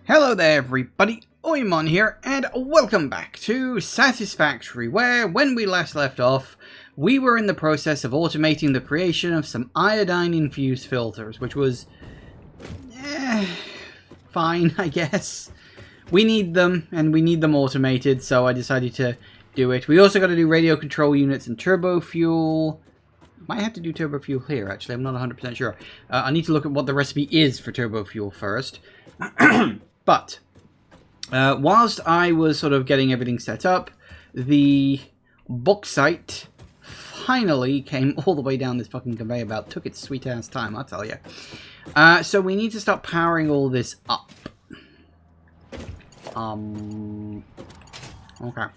Hello there everybody, Oimon here, and welcome back to Satisfactory, where, when we last left off, we were in the process of automating the creation of some iodine-infused filters, which was... fine, I guess. We need them, and we need them automated, so I decided to do it. We also got to do radio control units and turbo fuel. Might have to do turbo fuel here, actually, I'm not 100% sure. I need to look at what the recipe is for turbo fuel first. But, whilst I was sort of getting everything set up, the bauxite finally came all the way down this fucking conveyor belt. Took its sweet ass time, I'll tell you. So we need to start powering all this up. Okay.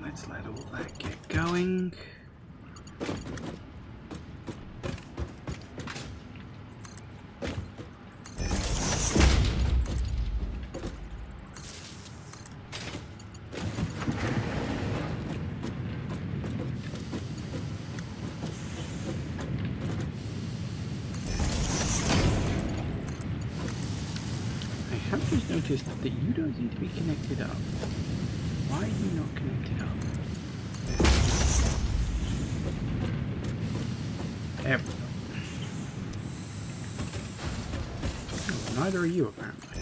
Let's let all that get going. I have just noticed that you don't seem to be connected up. Why are you not connected up? There we go. Oh, neither are you, apparently.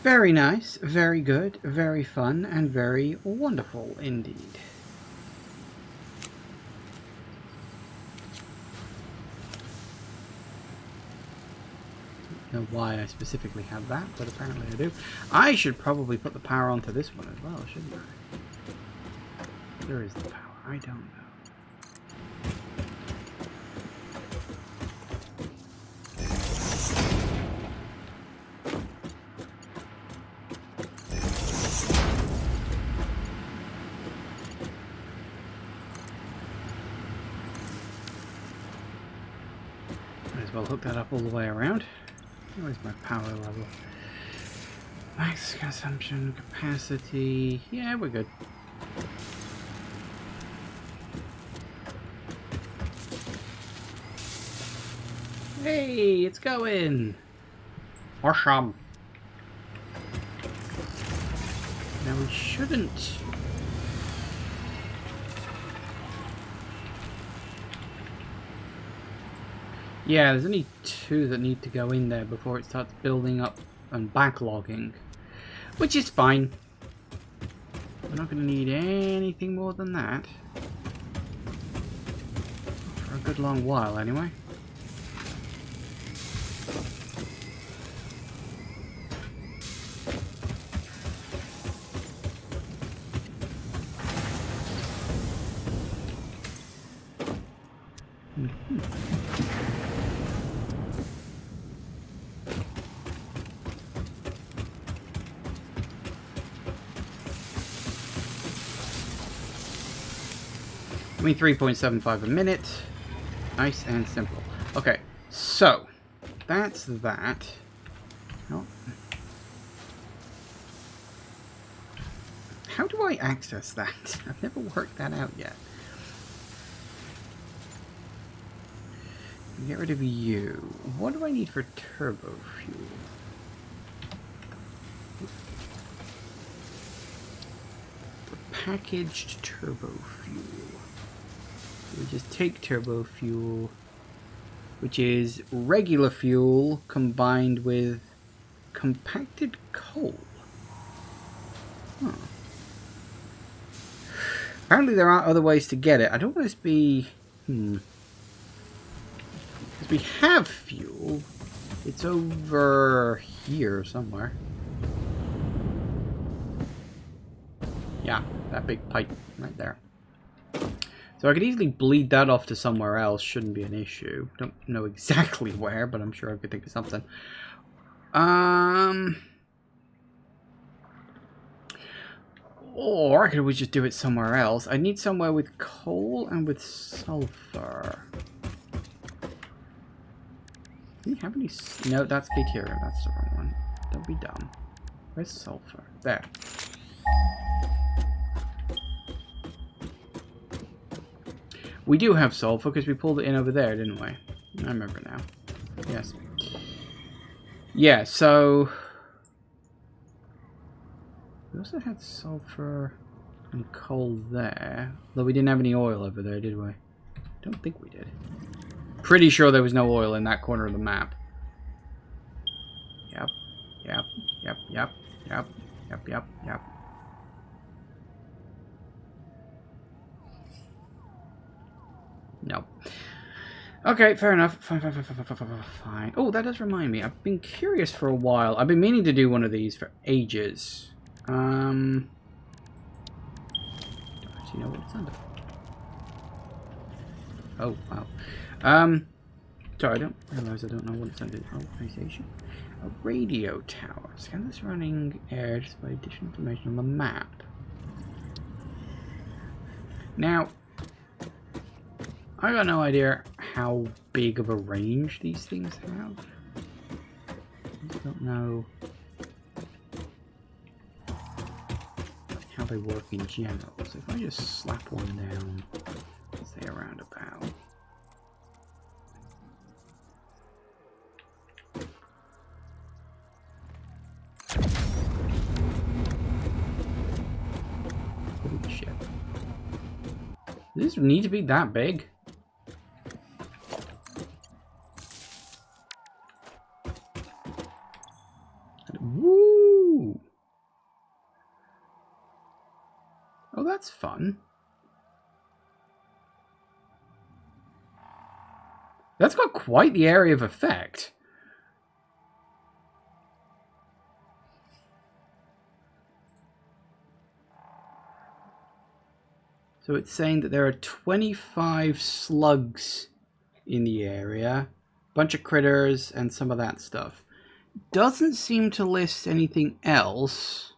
Very nice, very good, very fun, and very wonderful indeed. Know why I specifically have that, but apparently I do. I should probably put the power onto this one as well, shouldn't I? Where is the power? I don't know. Might as well hook that up all the way around. Where's my power level? Max consumption, capacity. Yeah, we're good. Hey, it's going! Awesome! Now we shouldn't... Yeah, there's only two that need to go in there before it starts building up and backlogging. Which is fine. We're not going to need anything more than that. For a good long while, anyway. I mean, 3.75 a minute. Nice and simple. Okay, so that's that. Oh. How do I access that? I've never worked that out yet. Get rid of you. What do I need for turbo fuel? Packaged turbo fuel. We just take turbo fuel, which is regular fuel combined with compacted coal. Huh. Apparently there are other ways to get it. I don't want this to be... Because we have fuel. It's over here somewhere. Yeah, that big pipe right there. So I could easily bleed that off to somewhere else. Shouldn't be an issue. Don't know exactly where, but I'm sure I could think of something. Or I could always just do it somewhere else. I need somewhere with coal and with sulfur. Do we have any... No, that's material. That's the wrong one. Don't be dumb. Where's sulfur? There. We do have sulfur because we pulled it in over there, didn't we? I remember now. Yes. Yeah, so... We also had sulfur and coal there. Though we didn't have any oil over there, did we? Don't think we did. Pretty sure there was no oil in that corner of the map. Yep. Yep. Yep. Yep. Yep. Yep. Yep. Yep. No. Okay, fair enough. Fine. Oh, that does remind me. I've been curious for a while. I've been meaning to do one of these for ages. Do you know what it's under? Oh, wow. Sorry, I don't realize I don't know what it's under. Organization. A radio tower. Scan the surrounding air to display additional information on the map. Now, I got no idea how big of a range these things have. I don't know how they work in general. So if I just slap one down, say around about. Holy shit. Does this need to be that big? Woo! Oh, that's fun. That's got quite the area of effect. So it's saying that there are 25 slugs in the area, bunch of critters, and some of that stuff. Doesn't seem to list anything else,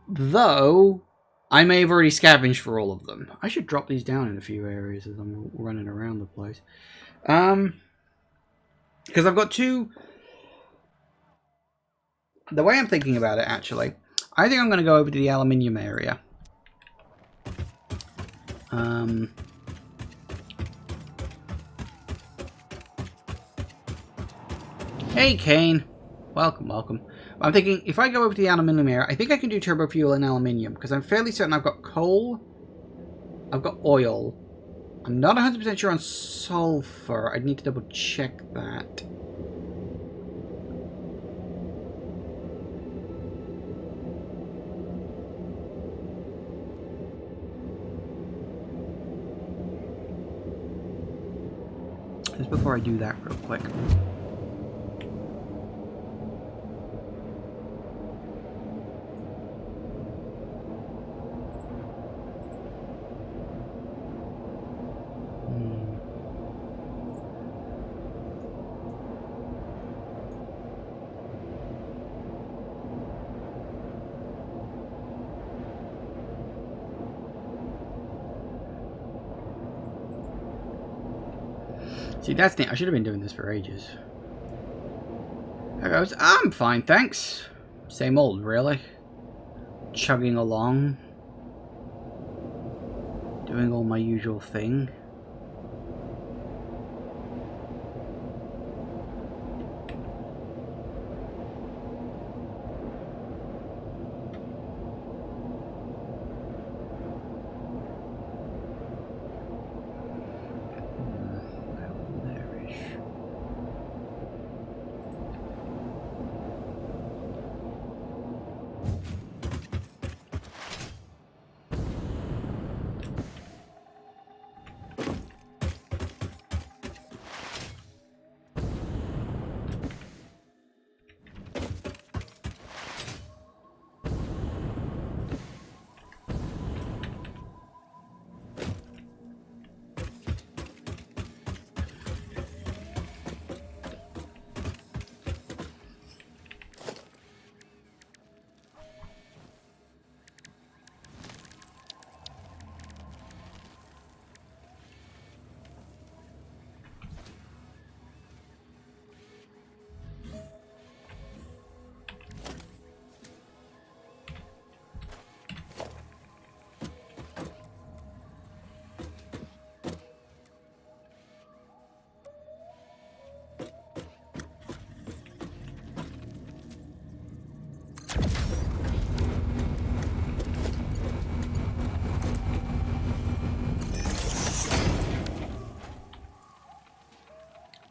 though I may have already scavenged for all of them. I should drop these down in a few areas as I'm running around the place. Because I've got two... The way I'm thinking about it, actually, I think I'm going to go over to the aluminium area. Hey, Kane. Welcome, welcome. I'm thinking, if I go over to the aluminium area, I think I can do turbo fuel and aluminium, because I'm fairly certain I've got coal, I've got oil. I'm not 100% sure on sulfur. I'd need to double check that. Just before I do that real quick. See, that's the... I should have been doing this for ages. There goes. I'm fine, thanks. Same old, really. Chugging along. Doing all my usual thing.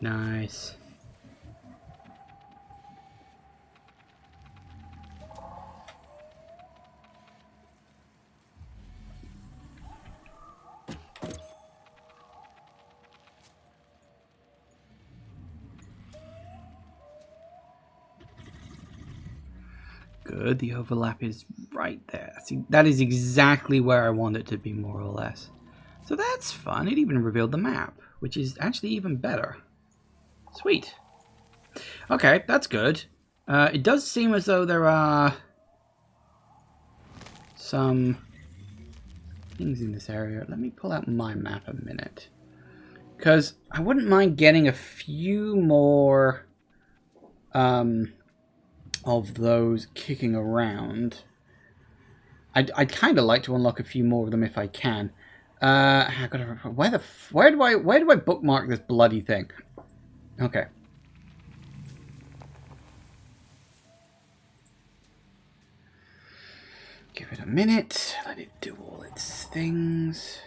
Nice. Good, the overlap is right there. See, that is exactly where I want it to be, more or less. So that's fun. It even revealed the map, which is actually even better. Sweet. Okay, that's good. It does seem as though there are some things in this area. Let me pull out my map a minute. Because I wouldn't mind getting a few more of those kicking around. I'd kind of like to unlock a few more of them if I can. Where do I bookmark this bloody thing? Okay. Give it a minute. Let it do all its things.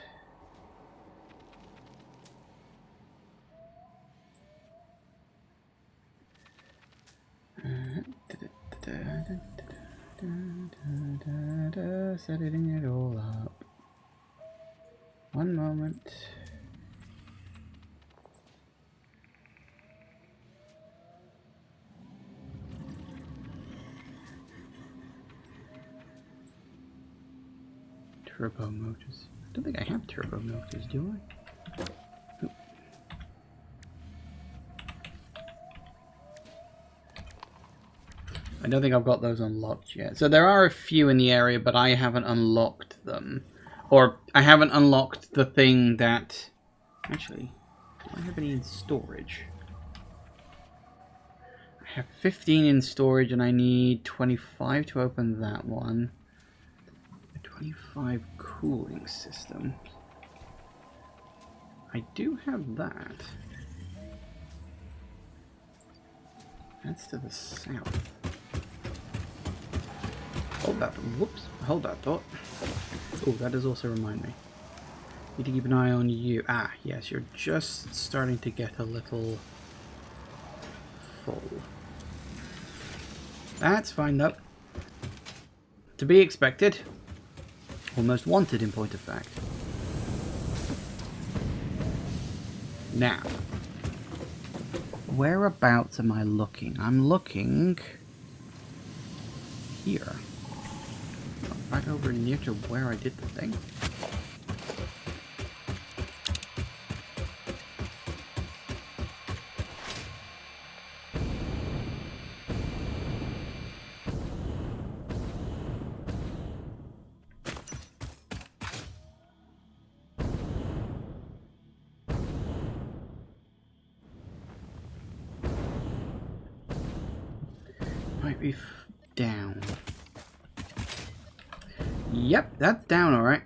Setting it all up. One moment. Turbo motors. I don't think I have turbo motors, do I? Nope. I don't think I've got those unlocked yet. So there are a few in the area, but I haven't unlocked them. Or I haven't unlocked the thing that... Actually, do I have any in storage? I have 15 in storage and I need 25 to open that one. 25 cooling system. I do have that. That's to the south. Hold that. Whoops. Hold that thought. Oh, that does also remind me. Need to keep an eye on you. Ah, yes, you're just starting to get a little full. That's fine though. To be expected. Almost wanted in point of fact. Now, whereabouts am I looking? I'm looking here. Right over near to where I did the thing. Might be down. Yep, that's down alright.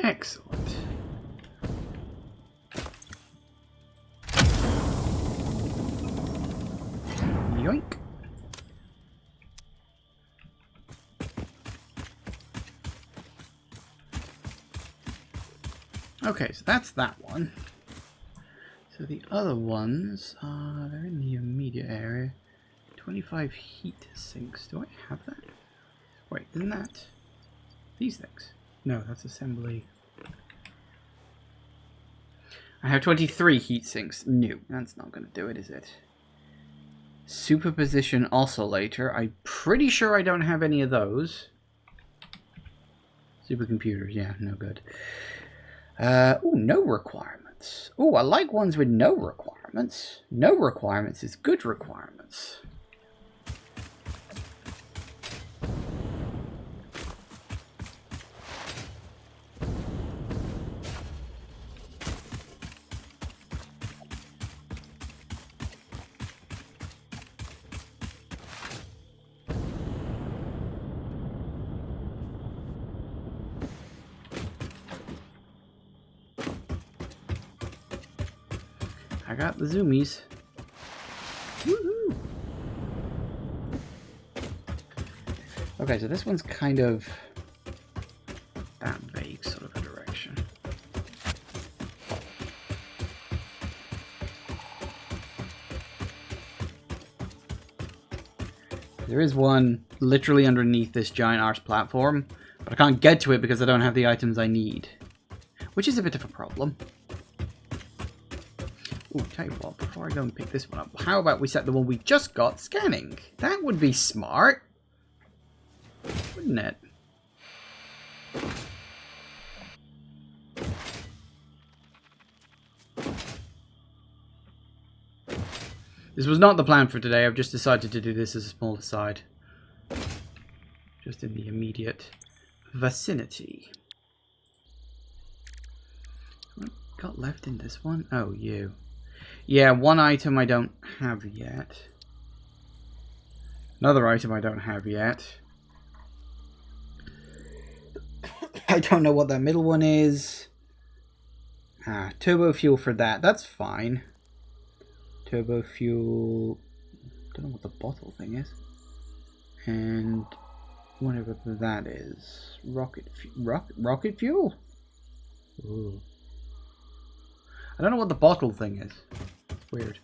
Excellent. Yoink. Okay, so that's that one. So the other ones are, they're in the immediate area. 25 heat sinks. Do I have that? Wait, isn't that these things? No, that's assembly. I have 23 heat sinks. New. That's not going to do it, is it? Superposition oscillator. I'm pretty sure I don't have any of those. Supercomputers, yeah, no good. Oh, no requirements. Oh, I like ones with no requirements. No requirements is good requirements. I got the zoomies. Woohoo! Okay, so this one's kind of that vague sort of a direction. There is one literally underneath this giant arch platform, but I can't get to it because I don't have the items I need, which is a bit of a problem. Ooh, tell you what, before I go and pick this one up, how about we set the one we just got scanning? That would be smart, wouldn't it? This was not the plan for today. I've just decided to do this as a small aside. Just in the immediate vicinity. What got left in this one? Oh, you. Yeah, one item I don't have yet. Another item I don't have yet. I don't know what that middle one is. Ah, turbo fuel for that. That's fine. Turbo fuel. Don't know what the bottle thing is. And whatever that is. Rocket fuel? Ooh. I don't know what the bottle thing is. It's weird.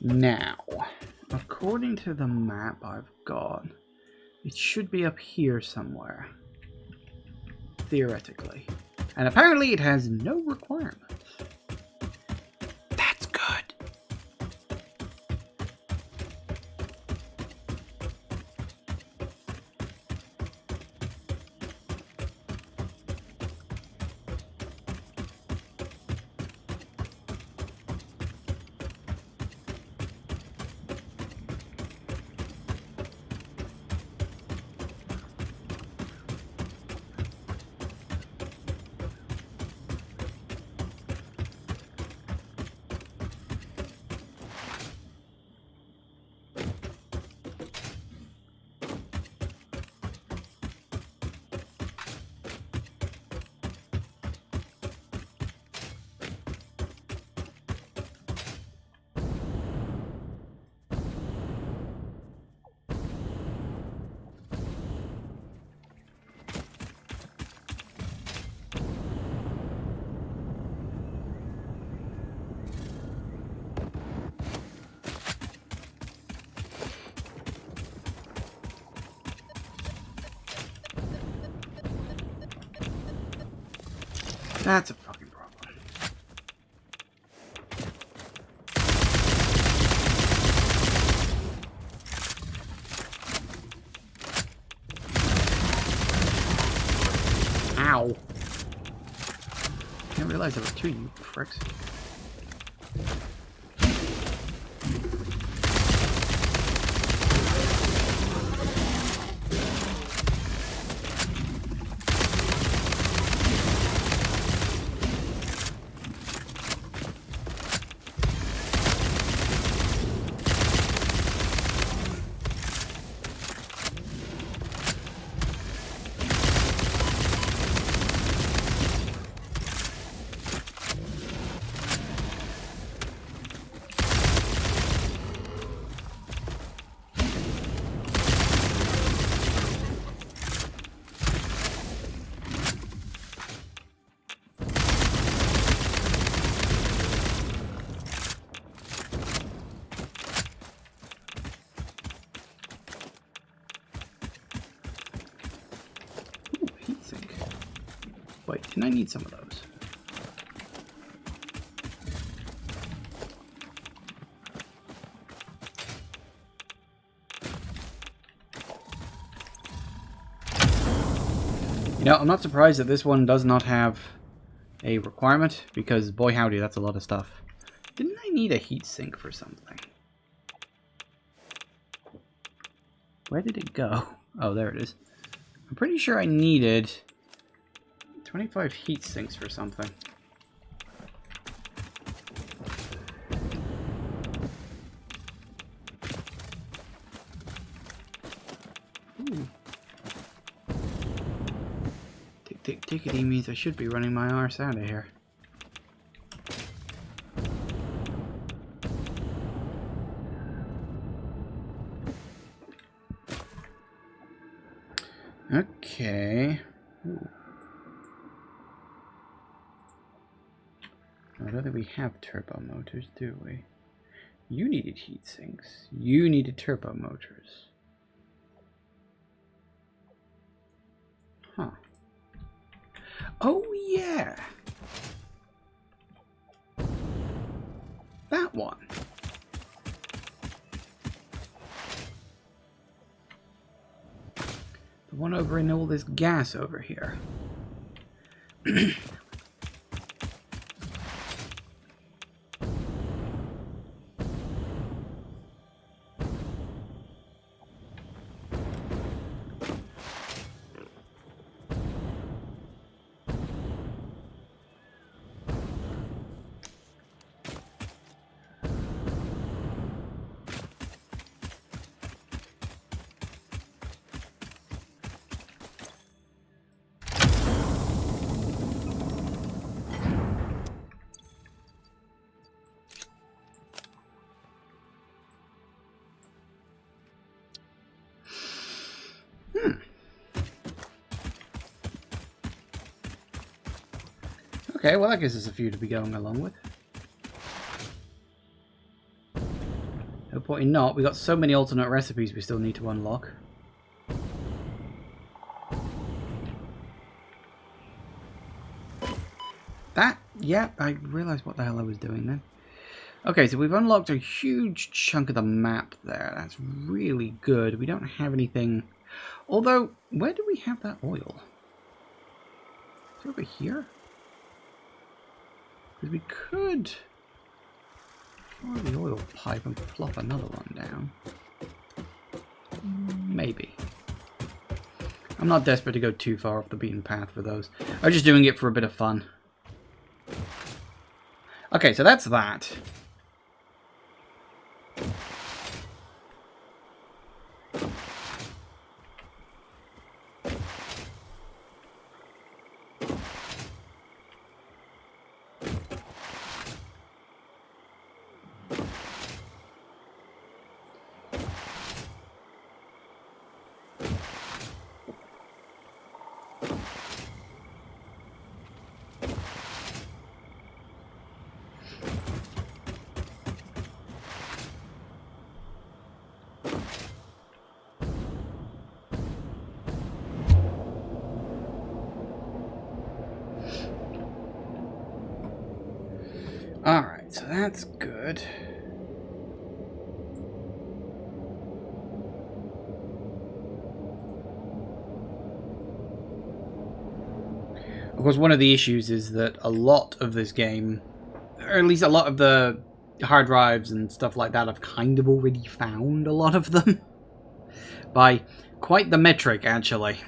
Now, according to the map I've got, it should be up here somewhere. Theoretically. And apparently it has no requirements. That's good. That's a fucking problem. Ow. I didn't realize there were two, you pricks. Didn't I need some of those? You know, I'm not surprised that this one does not have a requirement, because boy howdy, that's a lot of stuff. Didn't I need a heatsink for something? Where did it go? Oh, there it is. I'm pretty sure I needed 25 heat sinks for something. Ooh. Tickety means I should be running my arse out of here. Okay. Ooh. I don't think we have turbo motors, do we? You needed heat sinks. You needed turbo motors. Huh. Oh, yeah. That one. The one over in all this gas over here. Okay, well that gives us a few to be going along with. No point in not. We got so many alternate recipes we still need to unlock. That, yeah, I realised what the hell I was doing then. Okay, so we've unlocked a huge chunk of the map there. That's really good. We don't have anything... Although, where do we have that oil? Is it over here? Because we could follow the oil pipe and plop another one down. Maybe. I'm not desperate to go too far off the beaten path for those. I'm just doing it for a bit of fun. Okay, so that's that. Alright, so that's good. Of course, one of the issues is that a lot of this game, or at least a lot of the hard drives and stuff like that, I've kind of already found a lot of them. By quite the metric, actually.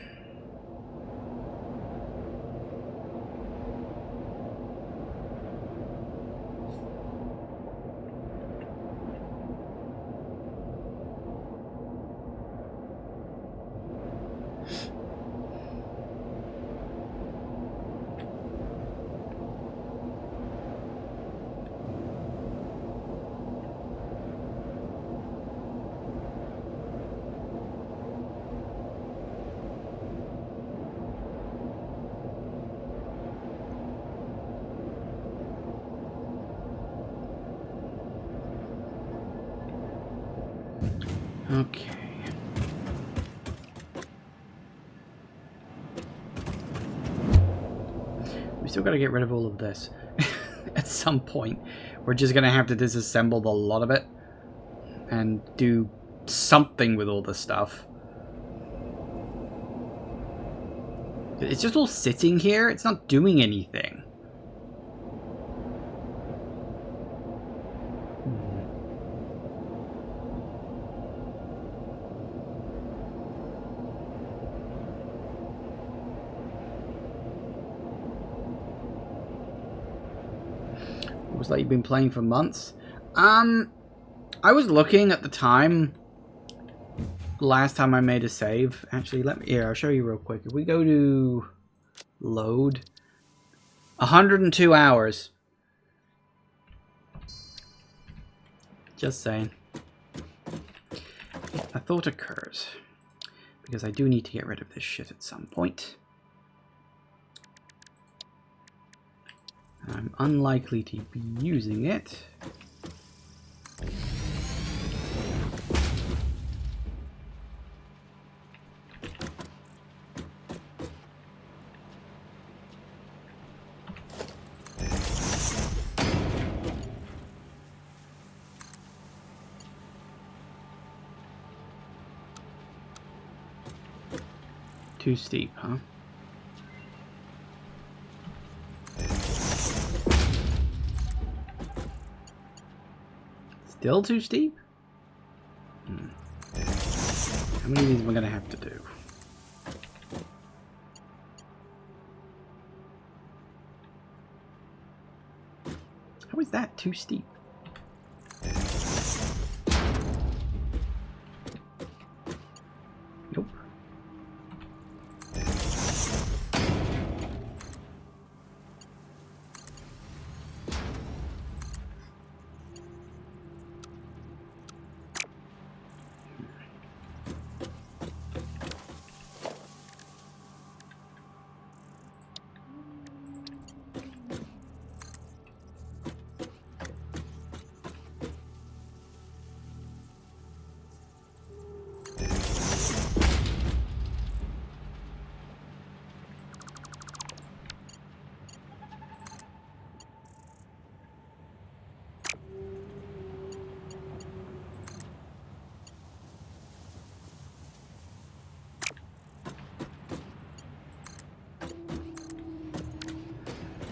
Okay. still got to get rid of all of this. At some point, we're just going to have to disassemble a lot of it and do something with all the stuff. It's just all sitting here. It's not doing anything. Looks like you've been playing for months. I was looking at the time. Last time I made a save. Actually, I'll show you real quick. If we go to load, 102 hours. Just saying. A thought occurs. Because I do need to get rid of this shit at some point. I'm unlikely to be using it. Too steep, huh? Still too steep? How many of these am I going to have to do? How is that too steep? Nope.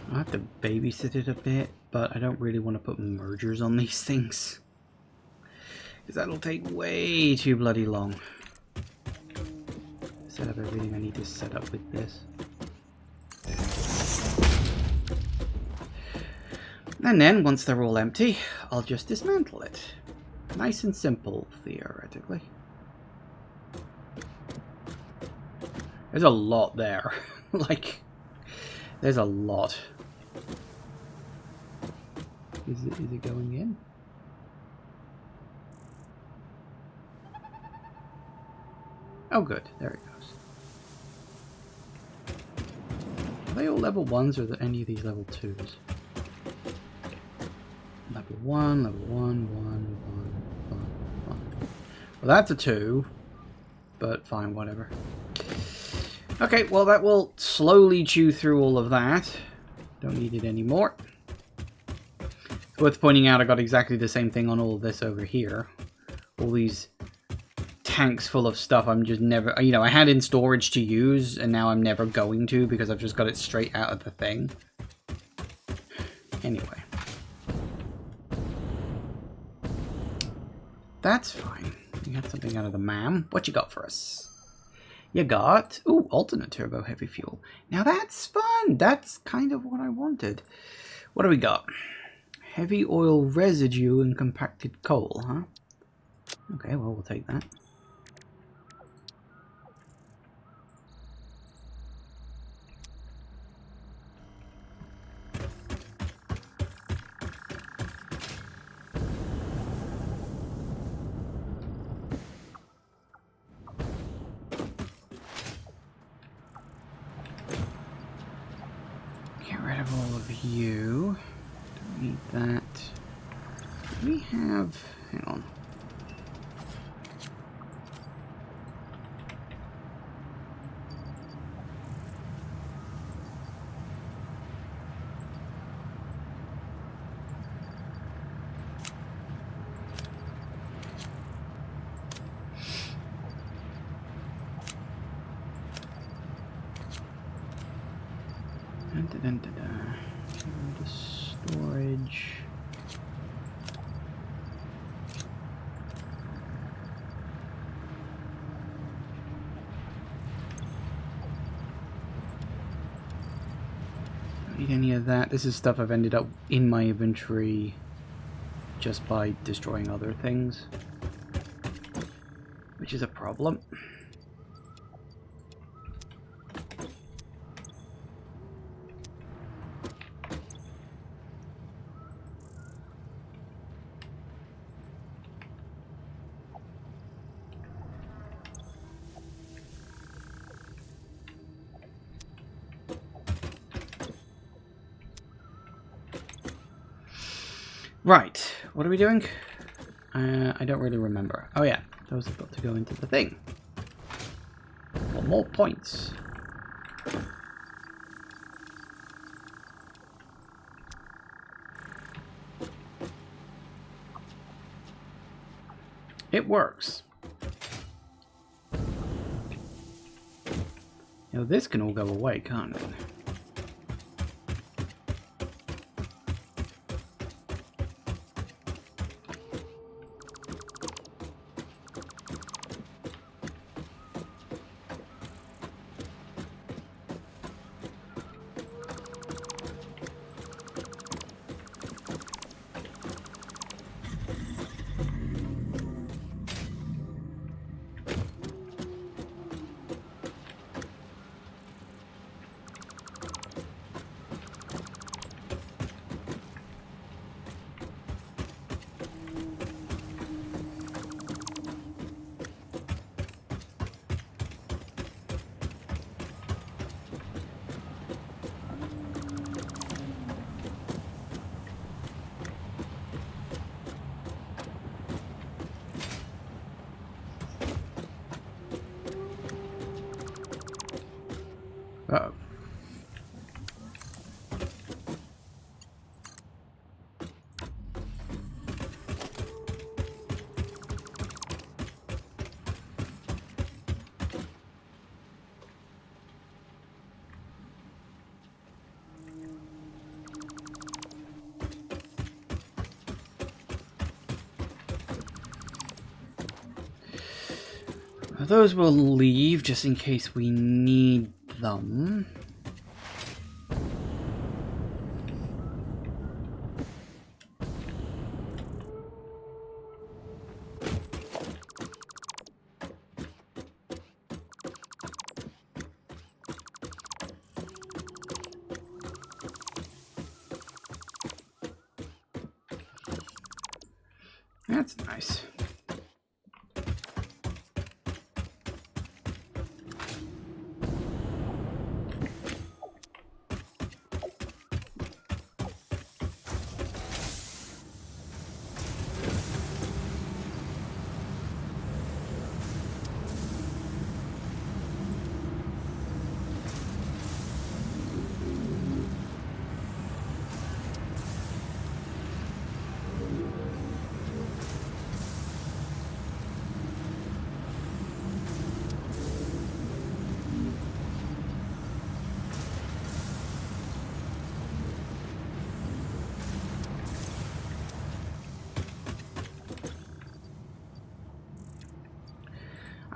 I have to babysit it a bit, but I don't really want to put mergers on these things. Because that'll take way too bloody long. Set up everything I need to set up with this. And then, once they're all empty, I'll just dismantle it. Nice and simple, theoretically. There's a lot there. Like, there's a lot. Is it going in? Oh good, there it goes. Are they all level 1s or are there any of these level 2s? Level 1, level 1, 1. Well, that's a 2, but fine, whatever. Okay, well that will slowly chew through all of that. Don't need it anymore. It's worth pointing out I got exactly the same thing on all of this over here. All these tanks full of stuff I'm just never... You know, I had in storage to use, and now I'm never going to because I've just got it straight out of the thing. Anyway. That's fine. You got something out of the MAM. What you got for us? You got... Ooh, alternate turbo heavy fuel. Now that's fun. That's kind of what I wanted. What do we got? Heavy oil residue and compacted coal, huh? Okay, well, we'll take that. Get rid of all of you. Don't need that. We have... Hang on. The storage. Don't need any of that. This is stuff I've ended up in my inventory just by destroying other things, which is a problem. Right, what are we doing? I don't really remember. Oh yeah, those have got to go into the thing. For more points. It works. Now this can all go away, can't it? Uh-oh. Those will leave just in case we need them. That's nice.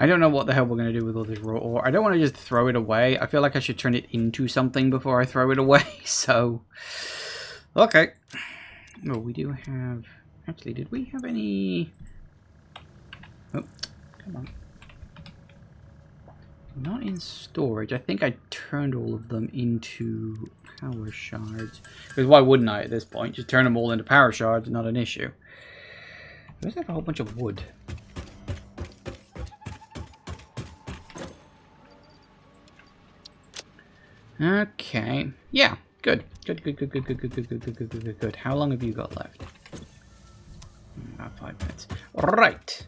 I don't know what the hell we're going to do with all this raw ore. I don't want to just throw it away. I feel like I should turn it into something before I throw it away. So, okay. Well, we do have... Actually, did we have any... Oh, come on. Not in storage. I think I turned all of them into power shards. Because why wouldn't I at this point? Just turn them all into power shards, not an issue. There's like a whole bunch of wood. Okay. Yeah. Good. Good. How long have you got left? About 5 minutes. Right.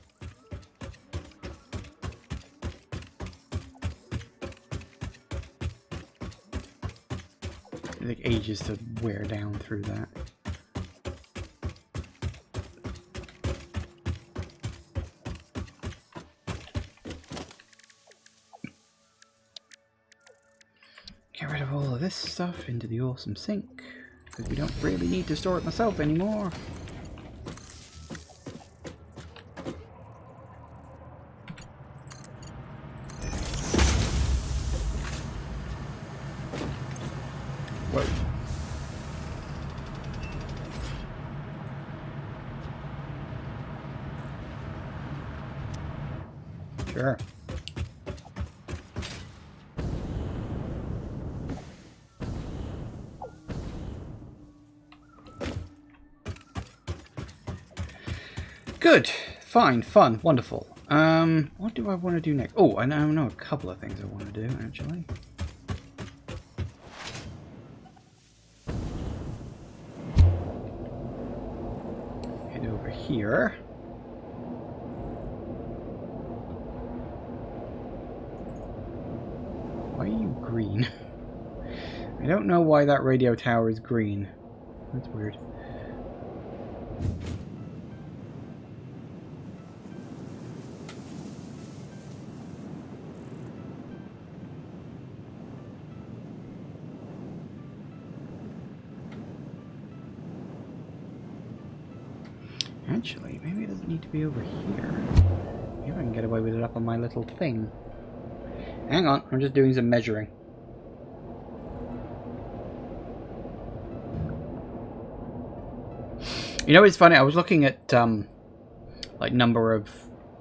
It takes ages to wear down through that. Get rid of all of this stuff into the awesome sink, because we don't really need to store it myself anymore. Whoa. Sure. Good. Fine. Fun. Wonderful. What do I want to do next? Oh, I know a couple of things I want to do, actually. Head over here. Why are you green? I don't know why that radio tower is green. That's weird. Actually, maybe it doesn't need to be over here. Maybe I can get away with it up on my little thing. Hang on, I'm just doing some measuring. You know, it's funny, I was looking at like number of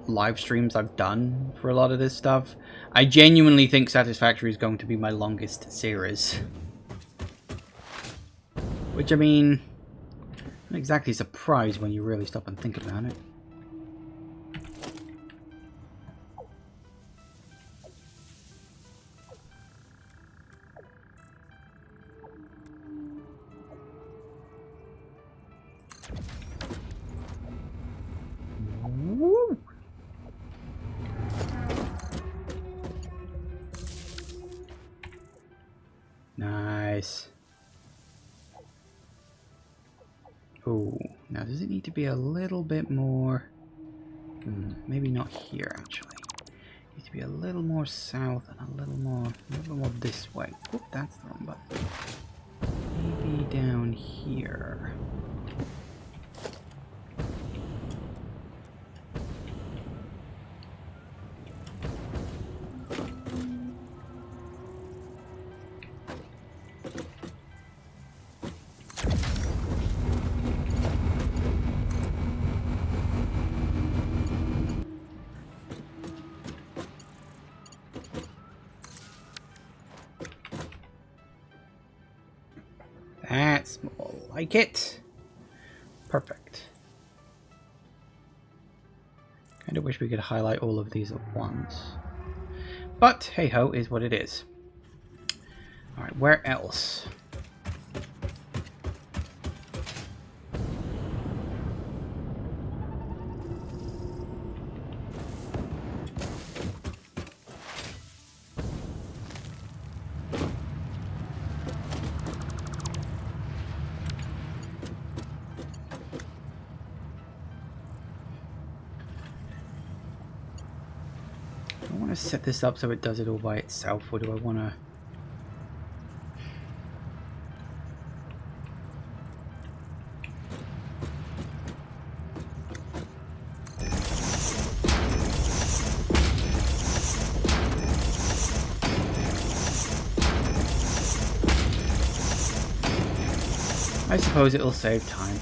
live streams I've done for a lot of this stuff. I genuinely think Satisfactory is going to be my longest series. Which, I mean, not exactly surprised when you really stop and think about it. Woo! Nice. Oh, now does it need to be a little bit more? Maybe not here actually. It needs to be a little more south and a little more this way. Oop, that's the wrong button. Maybe down here. That's more like it. Perfect. Kind of wish we could highlight all of these at once. But hey ho, is what it is. Alright, where else? I want to set this up so it does it all by itself, or do I want to... I suppose it'll save time.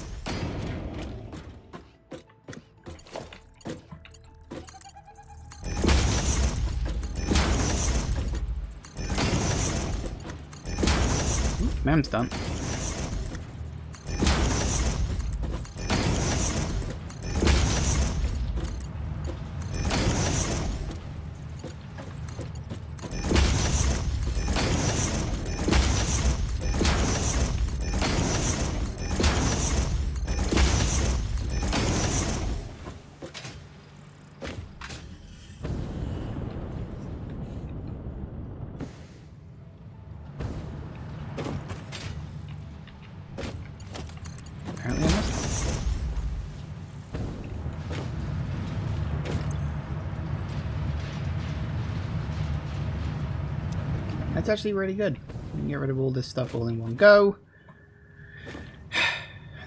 Mem's done. Apparently I missed one. That's actually really good. can get rid of all this stuff all in one go.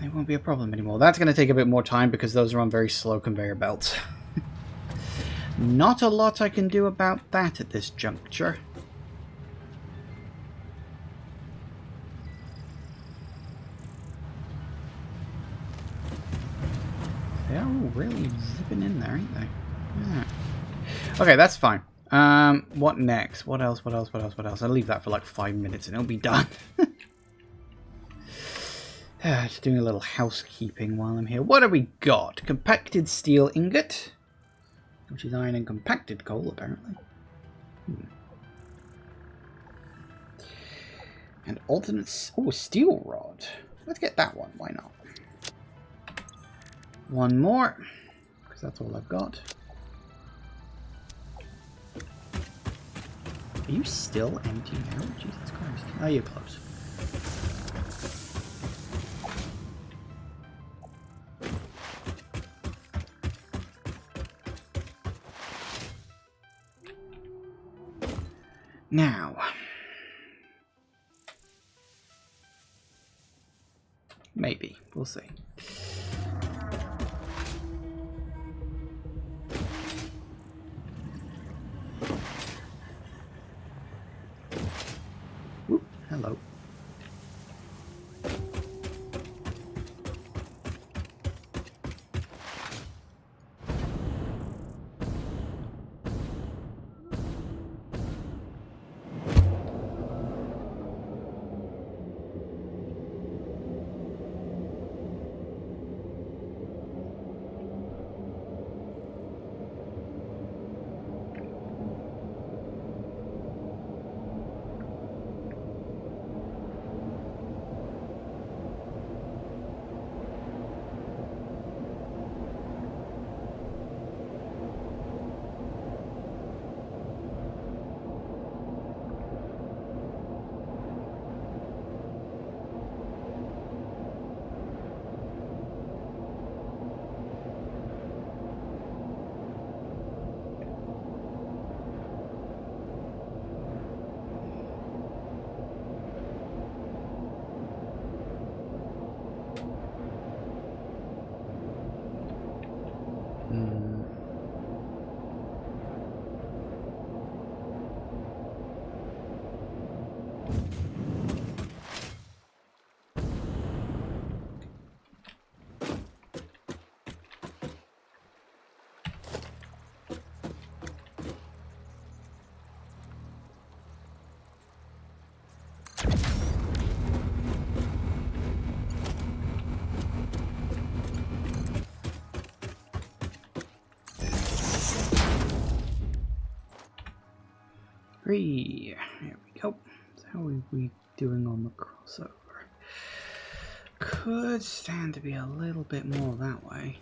It won't be a problem anymore. That's going to take a bit more time because those are on very slow conveyor belts. Not a lot I can do about that at this juncture. They're all really zipping in there, ain't they? Yeah. Okay, that's fine. What next? What else? What else? What else? What else? I'll leave that for like 5 minutes and it'll be done. Just doing a little housekeeping while I'm here. What have we got? Compacted steel ingot, which is iron and compacted coal, apparently. And alternate... Oh, steel rod. Let's get that one. Why not? One more, because that's all I've got. Are you still empty now? Jesus Christ. Oh, you're close. Now, maybe. We'll see. Whoop, hello. Three. There we go. So how are we doing on the crossover? Could stand to be a little bit more that way.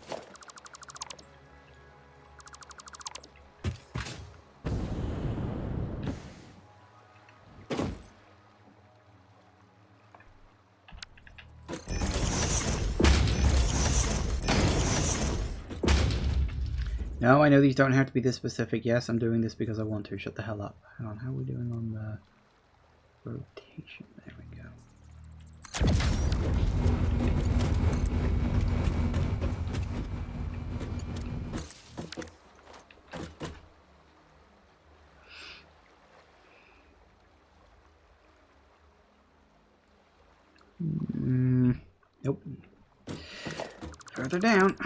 No, I know these don't have to be this specific. Yes, I'm doing this because I want to. Shut the hell up. Hang on, how are we doing on the rotation? There we go. Nope. Further down.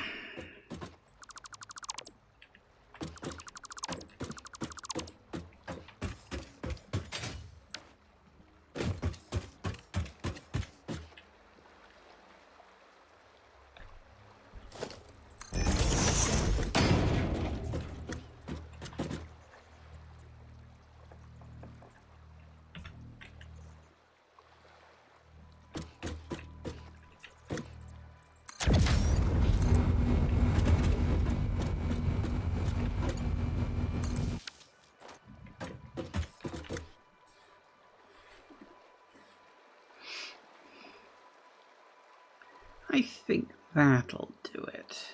I think that'll do it.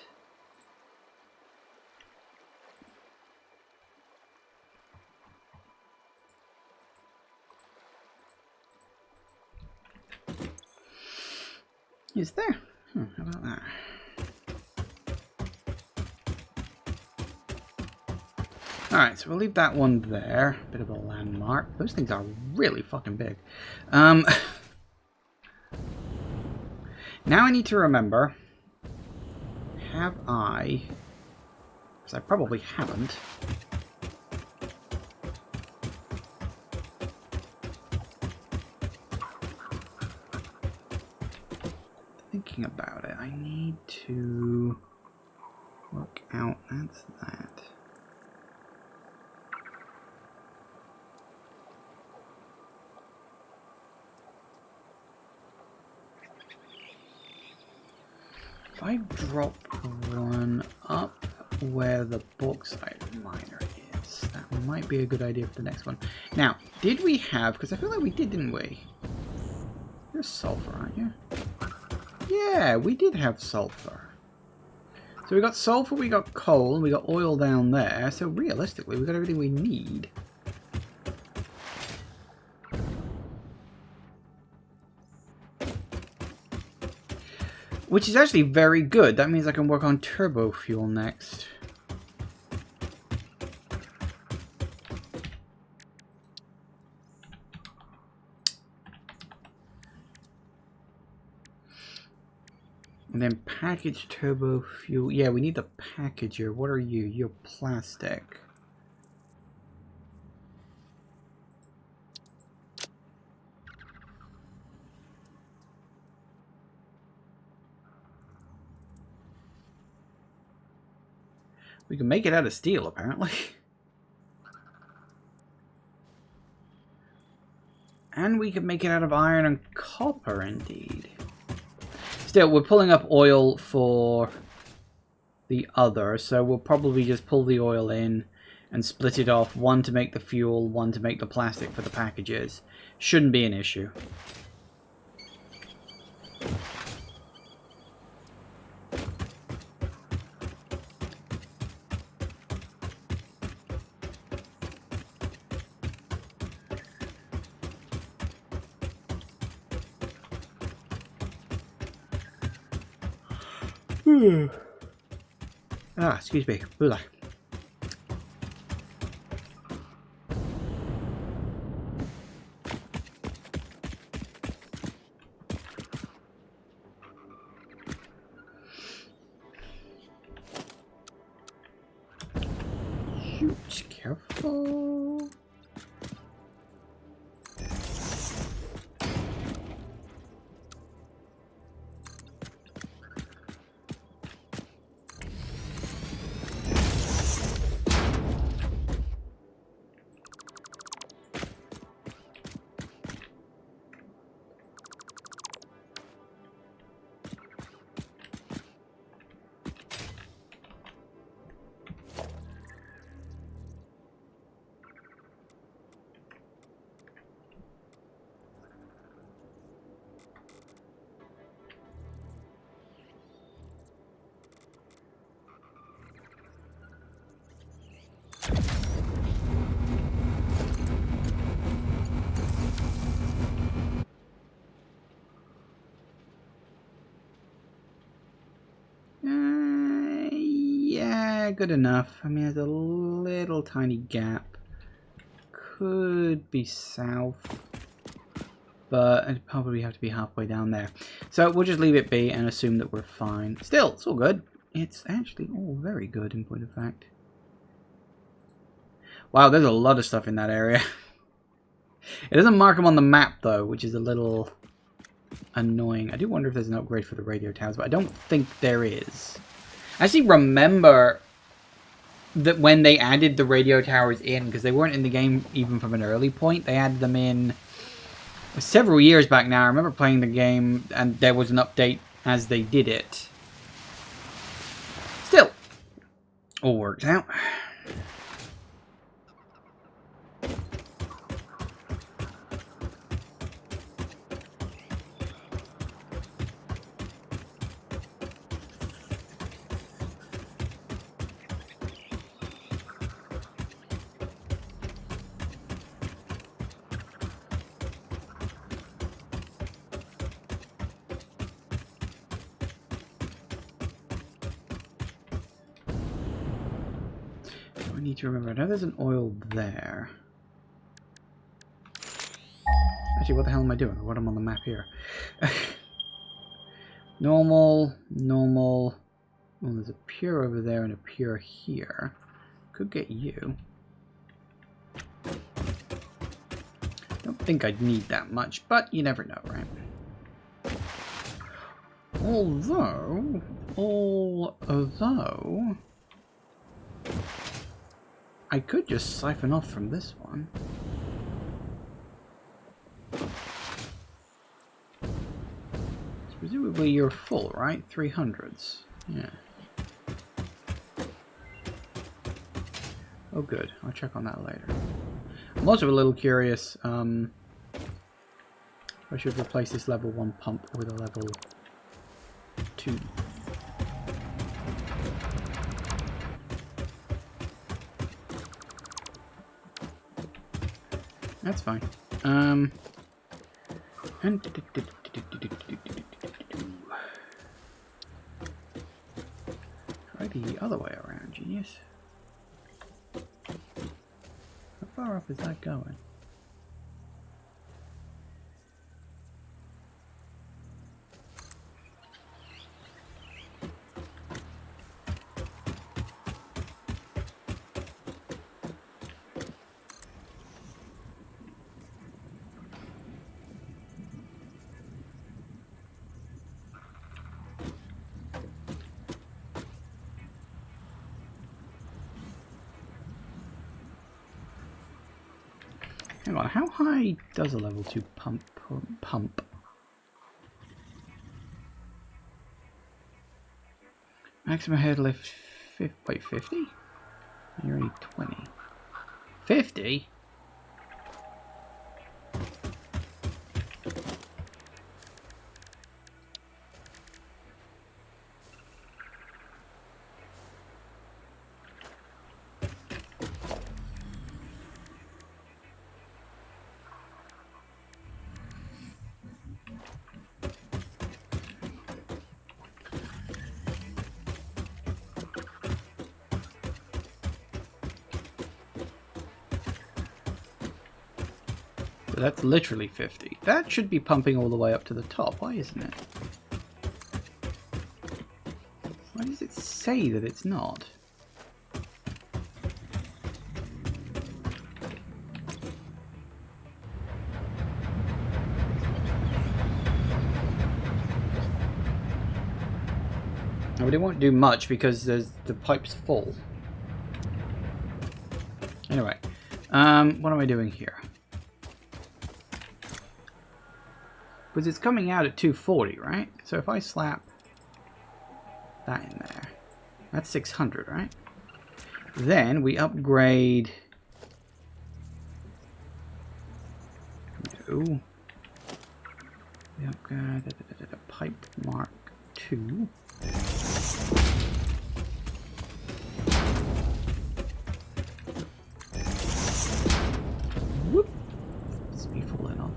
Is there? How about that? Alright, so we'll leave that one there. Bit of a landmark. Those things are really fucking big. Now I need to remember... Have I... Because I probably haven't. Thinking about it, I need to work out that's that. If I drop one up where the bauxite miner is, that might be a good idea for the next one. Now, did we have, because I feel like we did, didn't we? You're sulfur, aren't you? Yeah, we did have sulfur. So we got sulfur, we got coal, we got oil down there. So realistically, we got everything we need. Which is actually very good. That means I can work on turbo fuel next. And then package turbo fuel. Yeah, we need the packager. What are you? You're plastic. We can make it out of steel, apparently. And we can make it out of iron and copper, indeed. Still, we're pulling up oil for the other, so we'll probably just pull the oil in and split it off. One to make the fuel, one to make the plastic for the packages. Shouldn't be an issue. Excuse me. Bula. Shoot, careful. Yeah, good enough. I mean, there's a little tiny gap. Could be south, but it'd probably have to be halfway down there. So we'll just leave it be and assume that we're fine. Still, it's all good. It's actually all very good in point of fact. Wow, there's a lot of stuff in that area. It doesn't mark them on the map though, which is a little annoying. I do wonder if there's an upgrade for the radio towers, but I don't think there is. I actually remember that when they added the radio towers in, because they weren't in the game even from an early point, they added them in several years back now. I remember playing the game and there was an update as they did it. Still, all works out. need to remember? I know there's an oil there. Actually, what the hell am I doing? What am I on the map here? Normal, normal. Well, there's a pure over there and a pure here. Could get you. Don't think I'd need that much, but you never know, right? Although, I could just siphon off from this one. Presumably you're full, right? 300s. Yeah. Oh good, I'll check on that later. I'm also a little curious if I should replace this level 1 pump with a level 2. That's fine. And try the other way around, genius. How far up is that going? Hang on, how high does a level 2 pump? Maximum head lift, wait, 50? You're only 20. 50? So that's literally 50. That should be pumping all the way up to the top. Why isn't it? Why does it say that it's not? Oh, but it won't do much because the pipe's full. Anyway, what am I doing here? Because it's coming out at 240, right? So if I slap that in there, that's 600, right? Then we upgrade to pipe mark 2. Whoop! It's me falling off.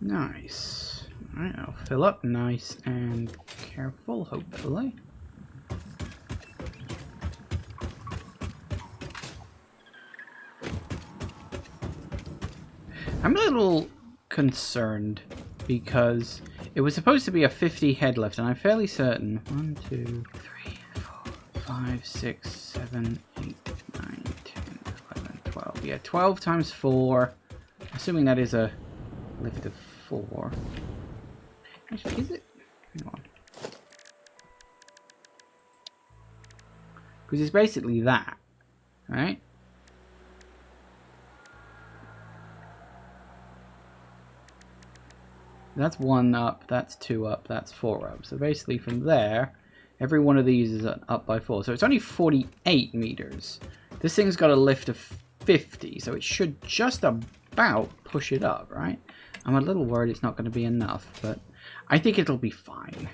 Nice. Alright, I'll fill up nice and careful, hopefully. I'm a little concerned because it was supposed to be a 50 head lift, and I'm fairly certain 1, 2, 3, 4, 5, 6, 7, 8, 9, 10, 11, 12. Yeah, 12 times 4. Assuming that is a lift of 4. Actually, is it? Hang on. Because it's basically that, right? That's 1 up, that's 2 up, that's 4 up. So basically from there, every one of these is up by 4. So it's only 48 meters. This thing's got a lift of 50, so it should just about push it up, right? I'm a little worried it's not going to be enough, but I think it'll be fine.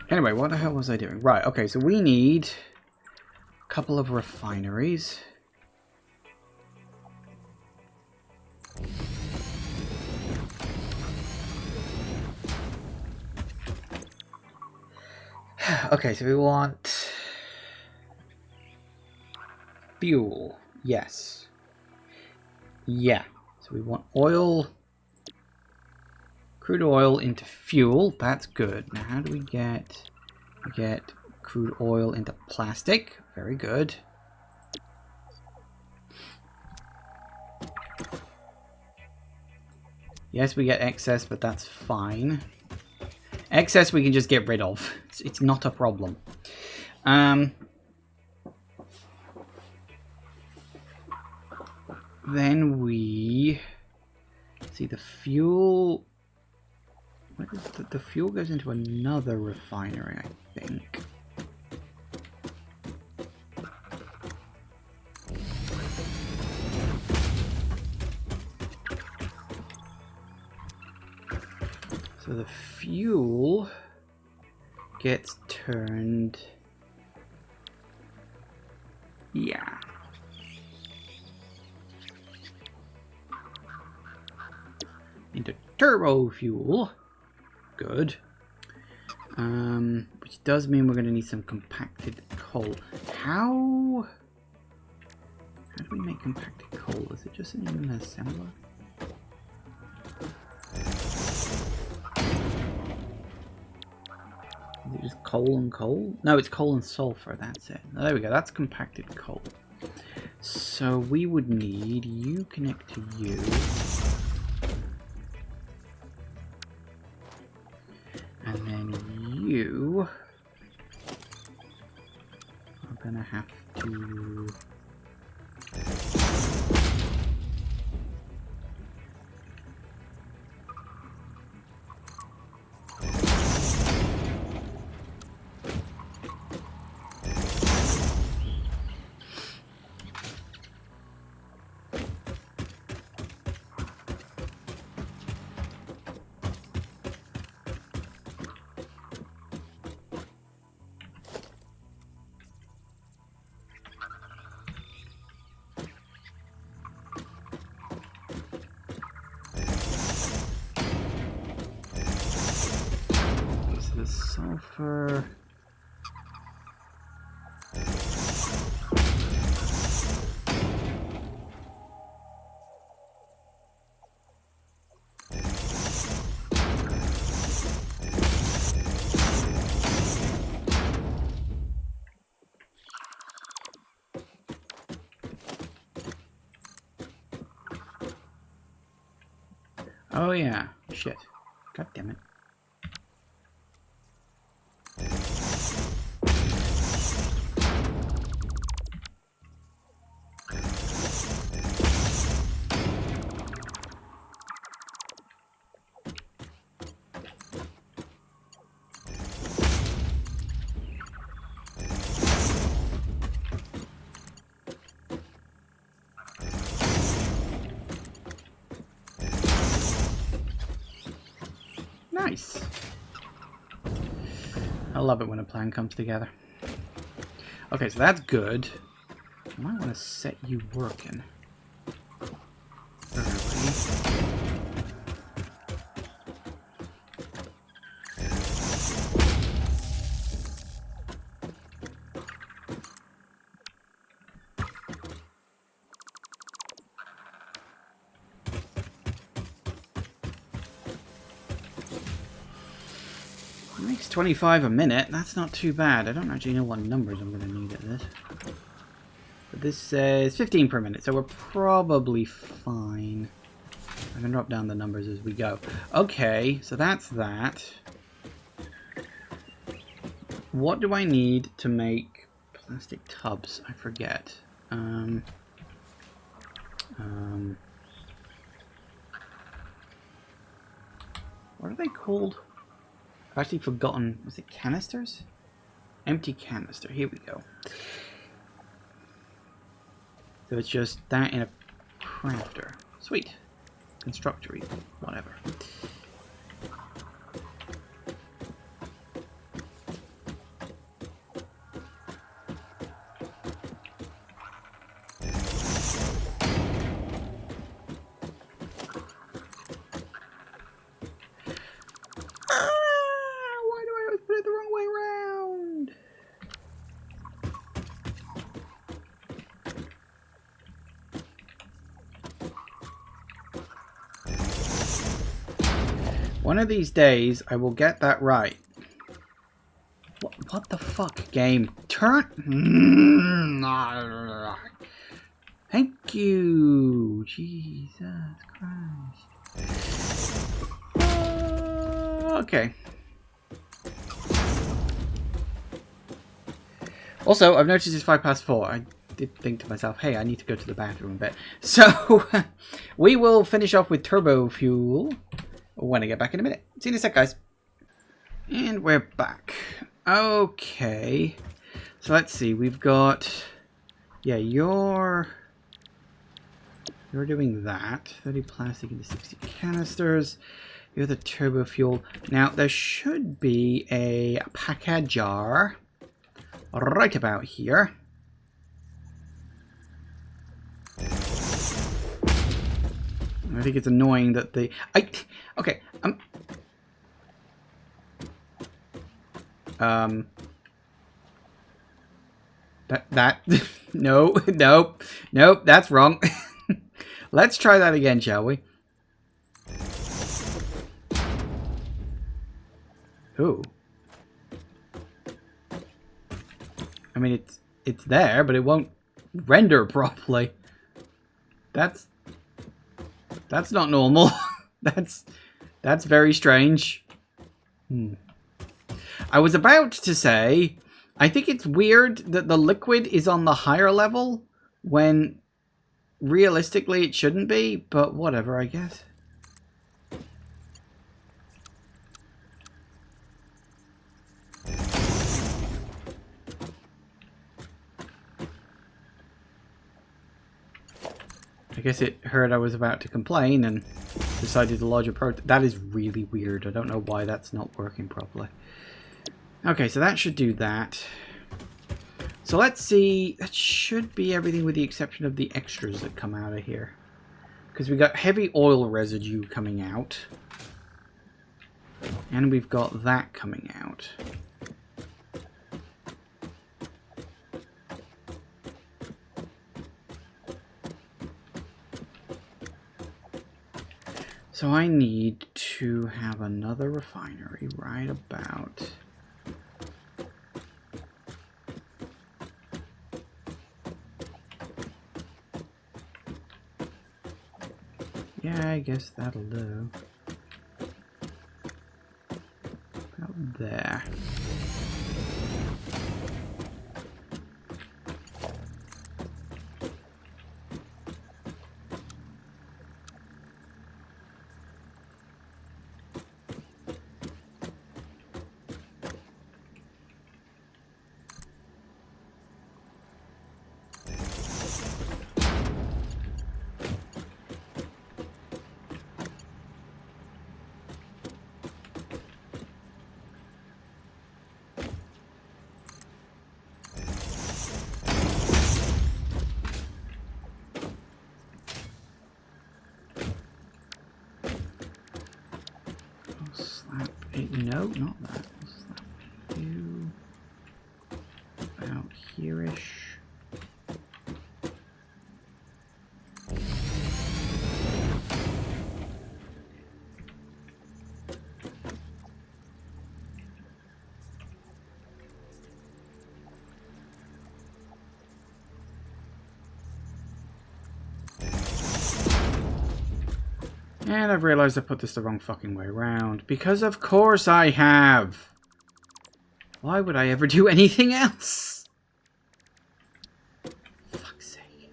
Anyway, what the hell was I doing? Right, okay, so we need a couple of refineries. Okay, so we want fuel. Yes. Yeah. So we want oil, crude oil into fuel. That's good. Now, how do we get crude oil into plastic? Very good. Yes, we get excess, but that's fine. Excess we can just get rid of. It's not a problem. Then we see the fuel. What is the fuel goes into another refinery, I think. So the fuel gets turned, yeah. Into turbo fuel. Good. Which does mean we're going to need some compacted coal. How do we make compacted coal? Is it just in an assembler? Is it just coal and coal? No, it's coal and sulfur. That's it. There we go. That's compacted coal. So we would need you connect to you. And then you are going to have to... the sulfur. Oh yeah, shit. God damn it. Nice. I love it when a plan comes together. Okay, so that's good. I might want to set you working early. 25 a minute. That's not too bad. I don't actually know what numbers I'm going to need at this. But this says 15 per minute, so we're probably fine. I'm going to drop down the numbers as we go. Okay, so that's that. What do I need to make plastic tubs? I forget. What are they called? I've actually forgotten. Was it canisters? Empty canister. Here we go. So it's just that in a crafter. Sweet. Constructory. Whatever. Why do I always put it the wrong way around? One of these days, I will get that right. What the fuck, game? Turn... Thank you! Jesus Christ. Okay. Also, I've noticed it's 4:05. I did think to myself, hey, I need to go to the bathroom a bit. So, we will finish off with turbo fuel when I get back in a minute. See you in a sec, guys. And we're back. Okay. So let's see. We've got... Yeah, you're doing that. 30 plastic into 60 canisters. You're the turbo fuel. Now, there should be a package jar right about here. I think it's annoying that the... Okay, nope, that's wrong. Let's try that again, shall we? Ooh. I mean, it's there, but it won't render properly. That's not normal. That's very strange. I was about to say, I think it's weird that the liquid is on the higher level when realistically it shouldn't be, but whatever, I guess. I guess it heard I was about to complain and decided to lodge a protest. That is really weird. I don't know why that's not working properly. Okay, so that should do that. So let's see. That should be everything with the exception of the extras that come out of here. Because we got heavy oil residue coming out. And we've got that coming out. So I need to have another refinery right about... Yeah, I guess that'll do. About there. No, not that. Slap you about here-ish. And I've realized I put this the wrong fucking way around. Because of course I have! Why would I ever do anything else? Fuck's sake.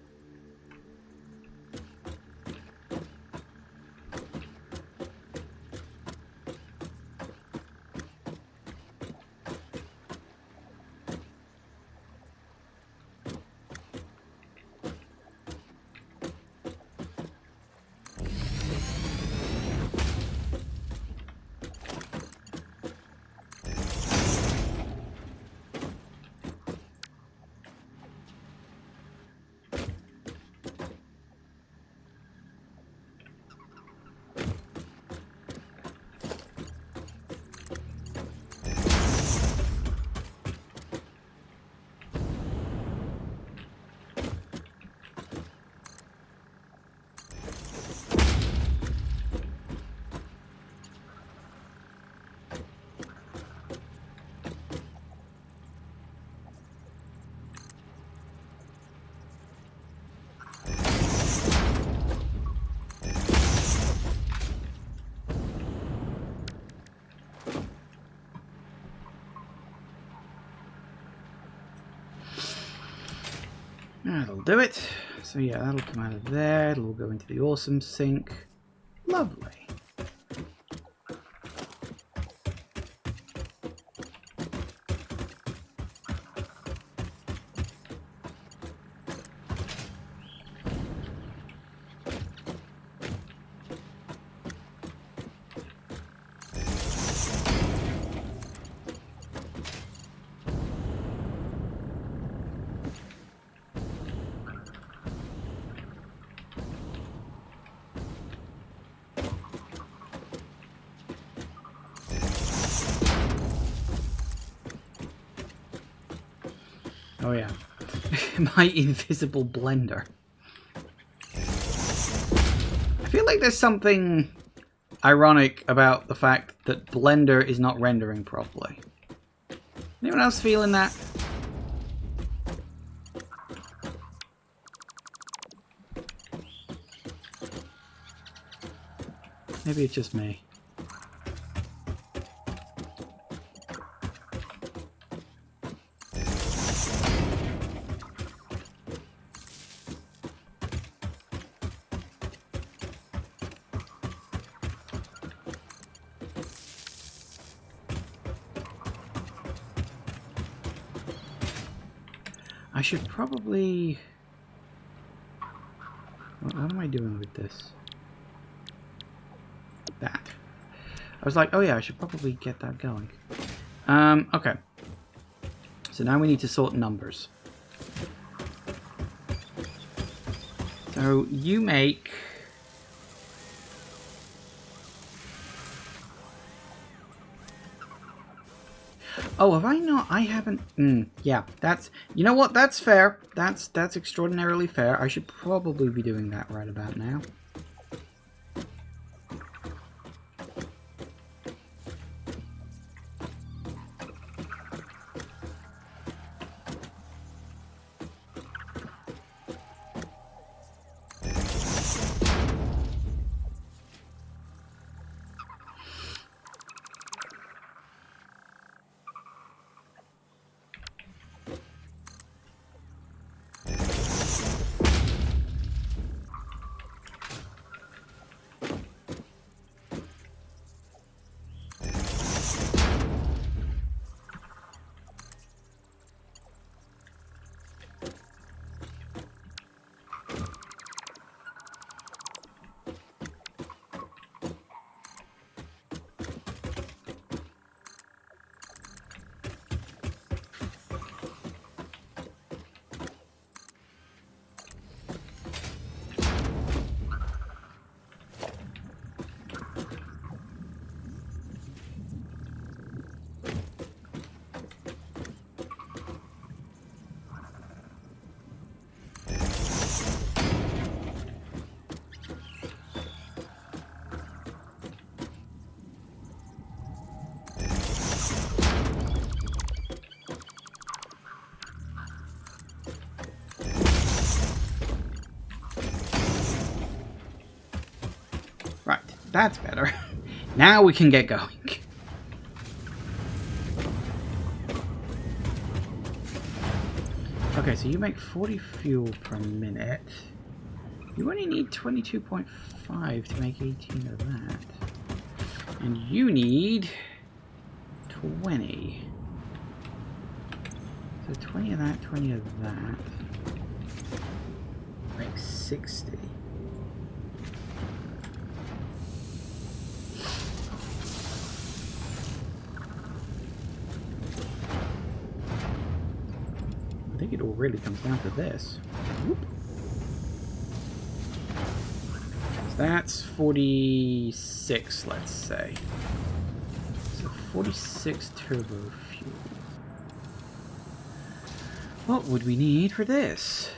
That'll do it. So yeah, that'll come out of there. It'll go into the awesome sink. Lovely. Oh yeah, my invisible blender. I feel like there's something ironic about the fact that Blender is not rendering properly. Anyone else feeling that? Maybe it's just me. I should probably... What am I doing with this? That. I was like, oh yeah, I should probably get that going. Okay. So now we need to sort numbers. So you make... Oh, have I not? I haven't... yeah, that's... You know what? That's fair. That's extraordinarily fair. I should probably be doing that right about now. That's better. Now we can get going. Okay, so you make 40 fuel per minute. You only need 22.5 to make 18 of that. And you need 20. So 20 of that, 20 of that. Makes 60. I think it all really comes down to this. Whoop. So that's 46, let's say. So 46 turbo fuel. What would we need for this?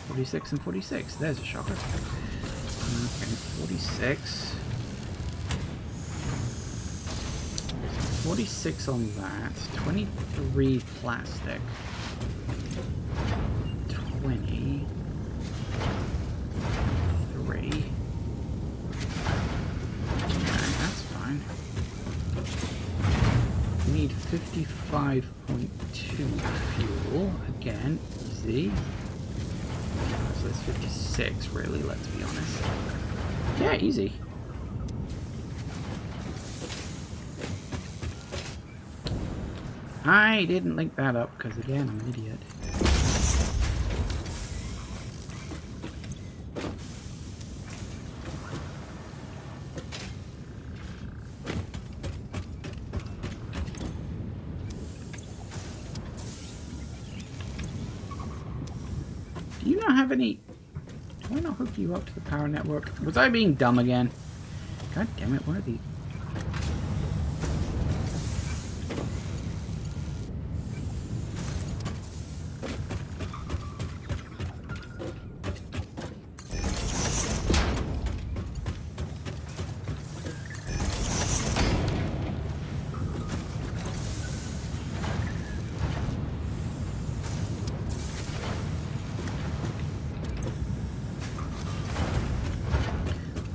46 and 46. There's a shocker. Okay, 46. 46 on that. 23 plastic. 20. 3. Okay, that's fine. We need 55.2 fuel. Again, easy. So that's 56, really, let's be honest. Yeah, easy. I didn't link that up because, again, I'm an idiot. Do you not have any... Do I not hook you up to the power network? Was I being dumb again? God damn it, what are these?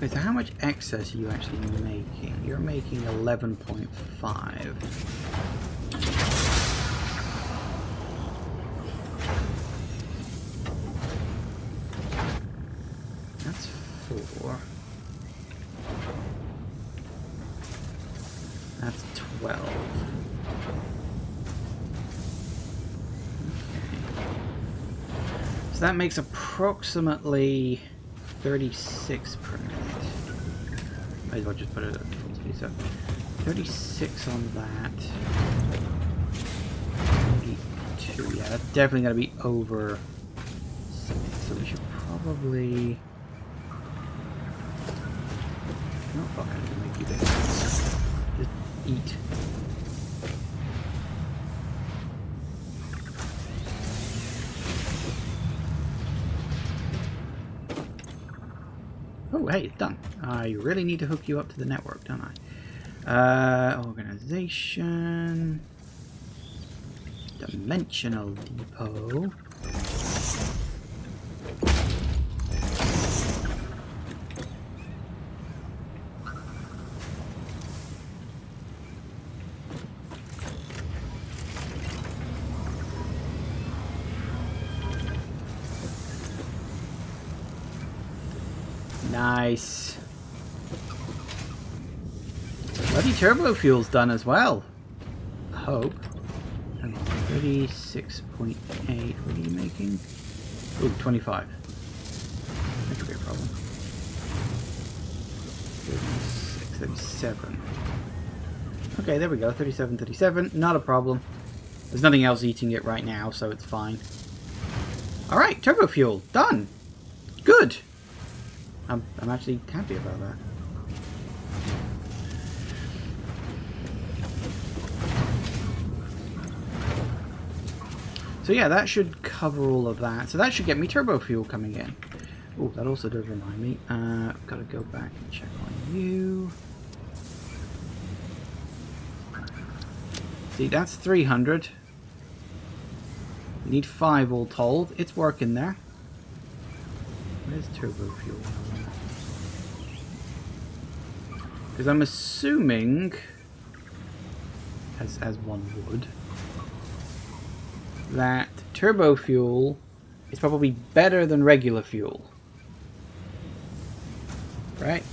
Okay, so how much excess are you actually making? You're making 11.5. That's 4. That's 12. Okay. So that makes approximately 36 per minute. Might as well just put it at full speed. So 36 on that. 42. Yeah, that's definitely going to be over 70. So we should probably... No, fuck, I'm going to make you big. Just eat. Oh, hey, it's done. I really need to hook you up to the network, don't I? Organization. Dimensional depot. Nice. Bloody turbo fuel's done as well. I hope. 36.8. What are you making? Ooh, 25. That could be a problem. 36, 37. Okay, there we go. 37, 37. Not a problem. There's nothing else eating it right now, so it's fine. Alright, turbo fuel. Done. Good. I'm actually happy about that. So yeah, that should cover all of that. So that should get me turbo fuel coming in. Oh, that also does remind me. I've got to go back and check on you. See, that's 300. We need 5 all told. It's working there. Where's turbo fuel? Because I'm assuming, as one would, that turbo fuel is probably better than regular fuel. Right?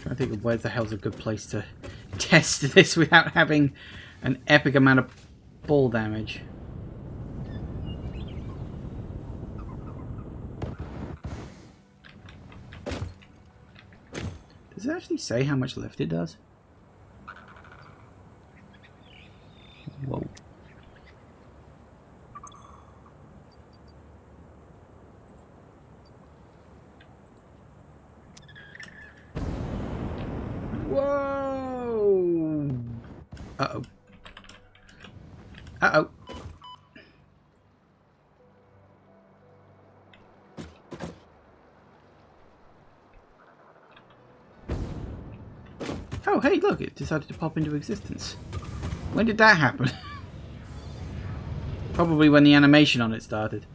I think where the hell's a good place to test this without having an epic amount of ball damage. Does it actually say how much lift it does? Whoa. Whoa! Uh-oh. Uh-oh. Oh, hey, look, it decided to pop into existence. When did that happen? Probably when the animation on it started.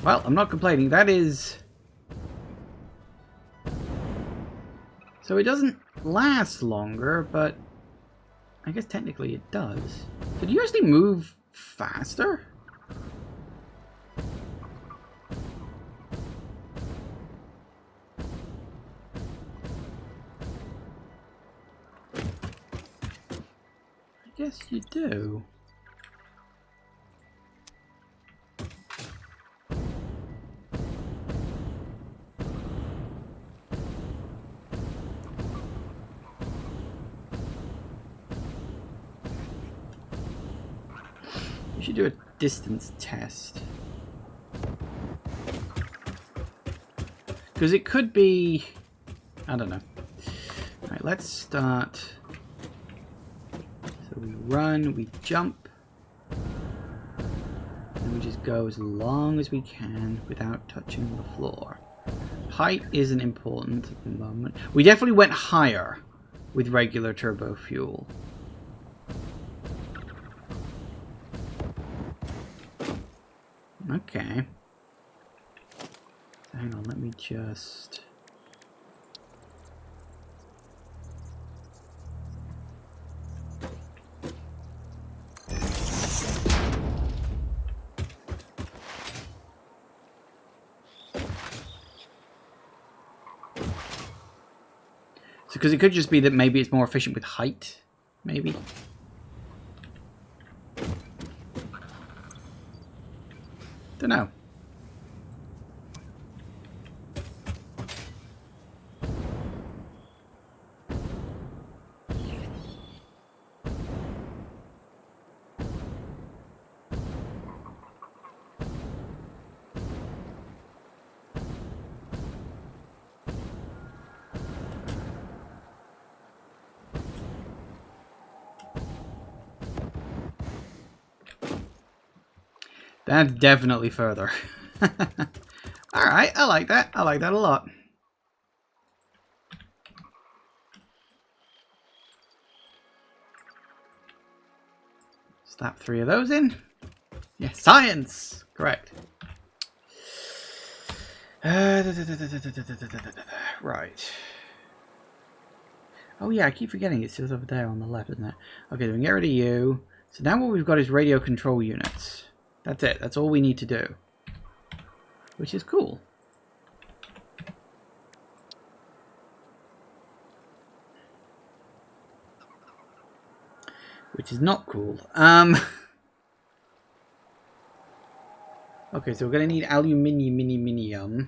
Well, I'm not complaining. That is... So it doesn't last longer, but I guess technically it does. Did you actually move faster? I guess you do. We should do a distance test. Because it could be... I don't know. Alright, let's start. So we run, we jump. And we just go as long as we can without touching the floor. Height isn't important at the moment. We definitely went higher with regular turbo fuel. Okay. Hang on, let me just... So, because it could just be that maybe it's more efficient with height, maybe. Don't know. That's definitely further. Alright, I like that. I like that a lot. Slap 3 of those in. Yeah, science! Correct. Right. Oh yeah, I keep forgetting it's just over there on the left, isn't it? Okay, then we get rid of you. So now what we've got is radio control units. That's it. That's all we need to do. Which is cool. Which is not cool. Okay, so we're going to need aluminium.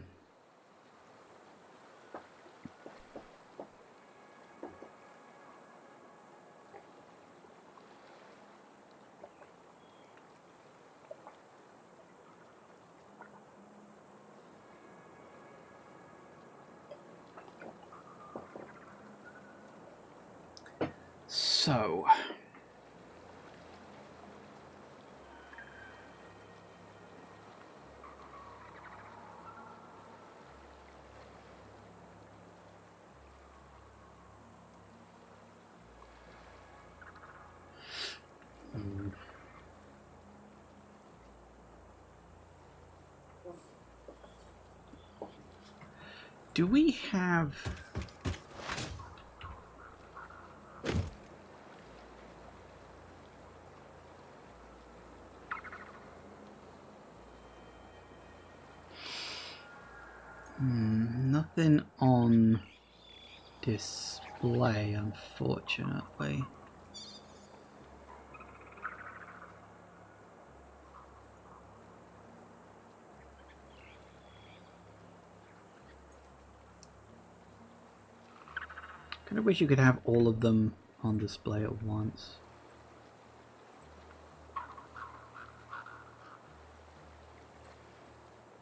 So... Do we have... nothing on display, unfortunately. Kind of wish you could have all of them on display at once.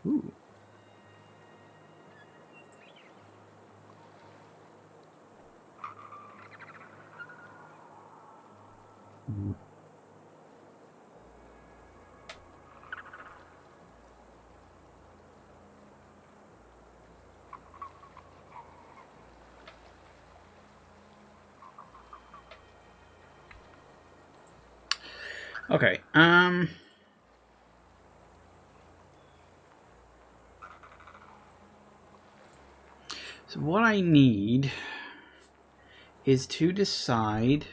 Ooh. Okay, so what I need is to decide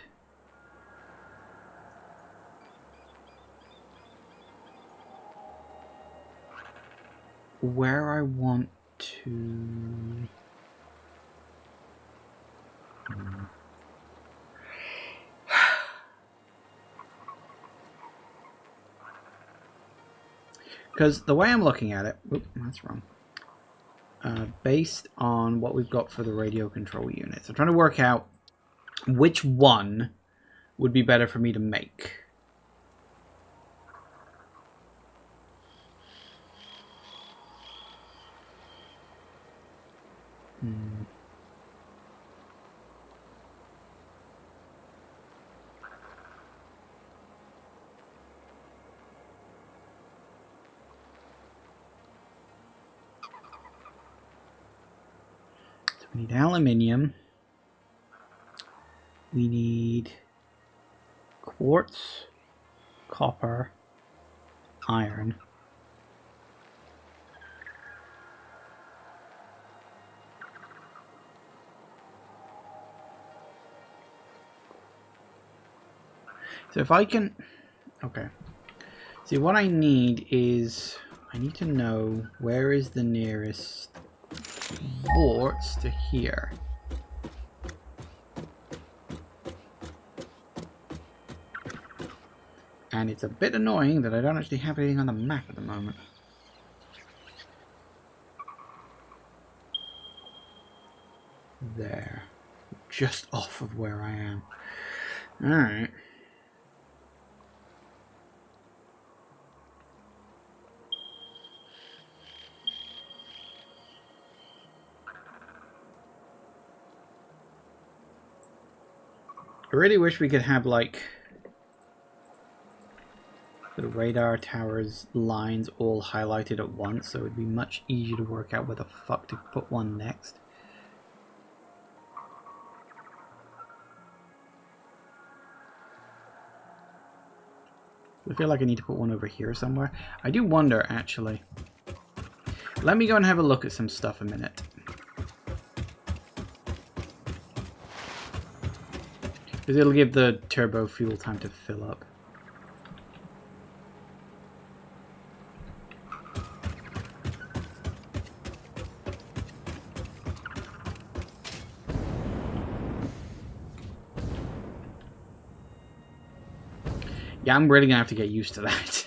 where I want to... Because the way I'm looking at it... Oop, that's wrong. Based on what we've got for the radio control units, I'm trying to work out which one would be better for me to make. We need aluminium. We need quartz, copper, iron. So if I can... Okay. See, what I need is... I need to know where is the nearest ports to here. And it's a bit annoying that I don't actually have anything on the map at the moment. There. Just off of where I am. Alright. I really wish we could have, like, the radar towers lines all highlighted at once, so it would be much easier to work out where the fuck to put one next. I feel like I need to put one over here somewhere. I do wonder, actually. Let me go and have a look at some stuff a minute. Because it'll give the turbo fuel time to fill up. Yeah, I'm really gonna have to get used to that.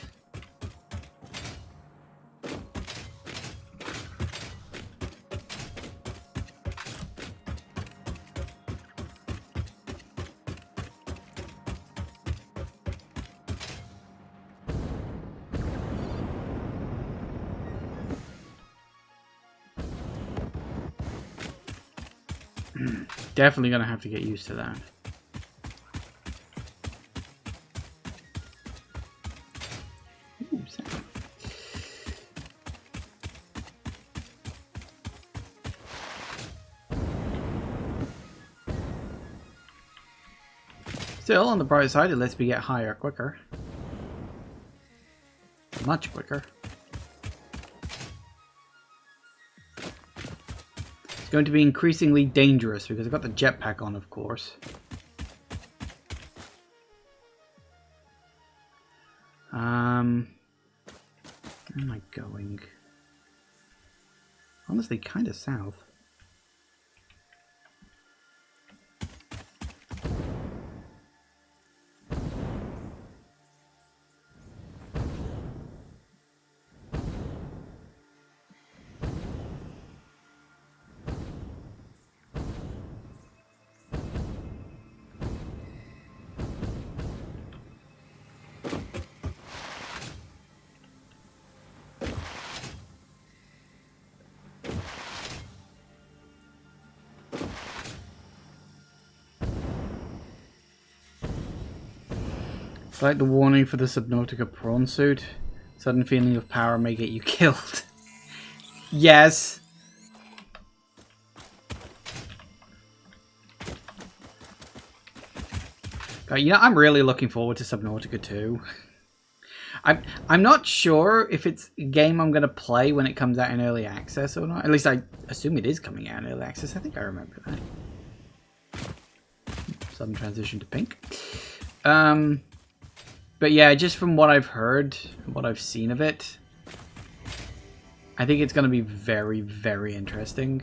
Definitely gonna have to get used to that. Ooh, Still, on the bright side, it lets me get higher quicker. Much quicker. It's going to be increasingly dangerous because I've got the jetpack on, of course. Where am I going? Honestly, kind of south. It's like the warning for the Subnautica prawn suit. Sudden feeling of power may get you killed. Yes. God, you know, I'm really looking forward to Subnautica 2. I'm not sure if it's a game I'm going to play when it comes out in early access or not. At least I assume it is coming out in early access. I think I remember that. Sudden transition to pink. But yeah, just from what I've heard, what I've seen of it, I think it's going to be very, very interesting.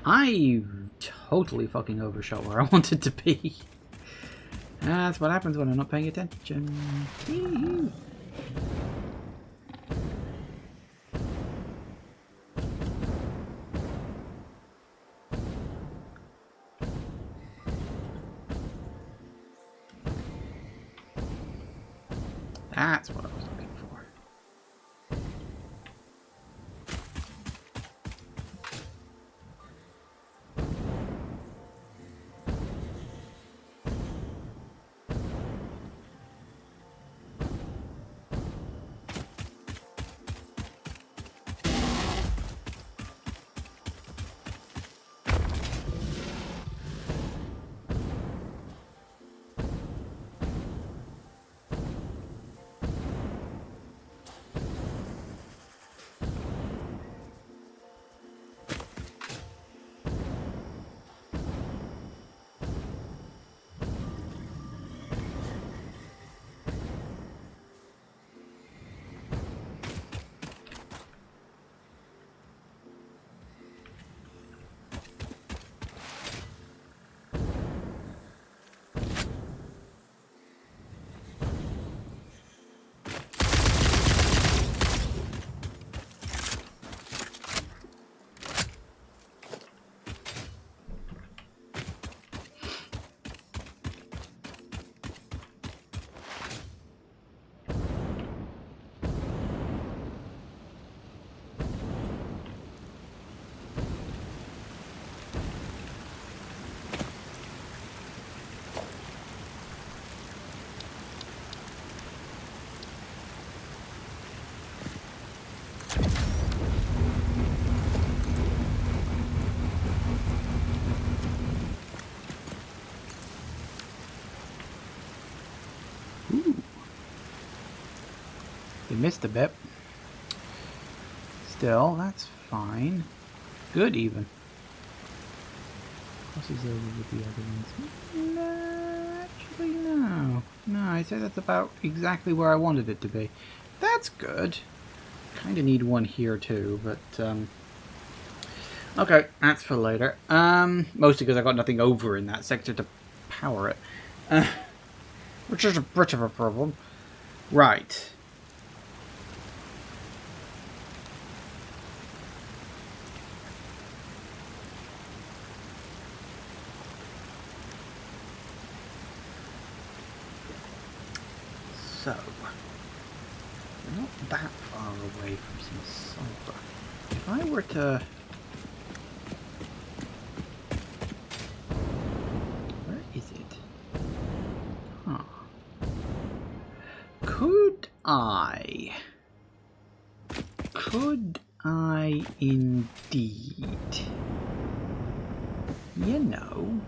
I totally fucking overshot where I wanted to be. That's what happens when I'm not paying attention. That's what I was looking for. You missed a bit. Still, that's fine. Good, even. Crosses over with the other ones. No, actually, no. No, I'd say that's about exactly where I wanted it to be. That's good. Kind of need one here, too, but, okay, that's for later. Mostly because I got nothing over in that sector to power it. Which is a bit of a problem. Right. So, we're not that far away from some sulfur. If I were to... Where is it? Huh. Could I indeed? You know,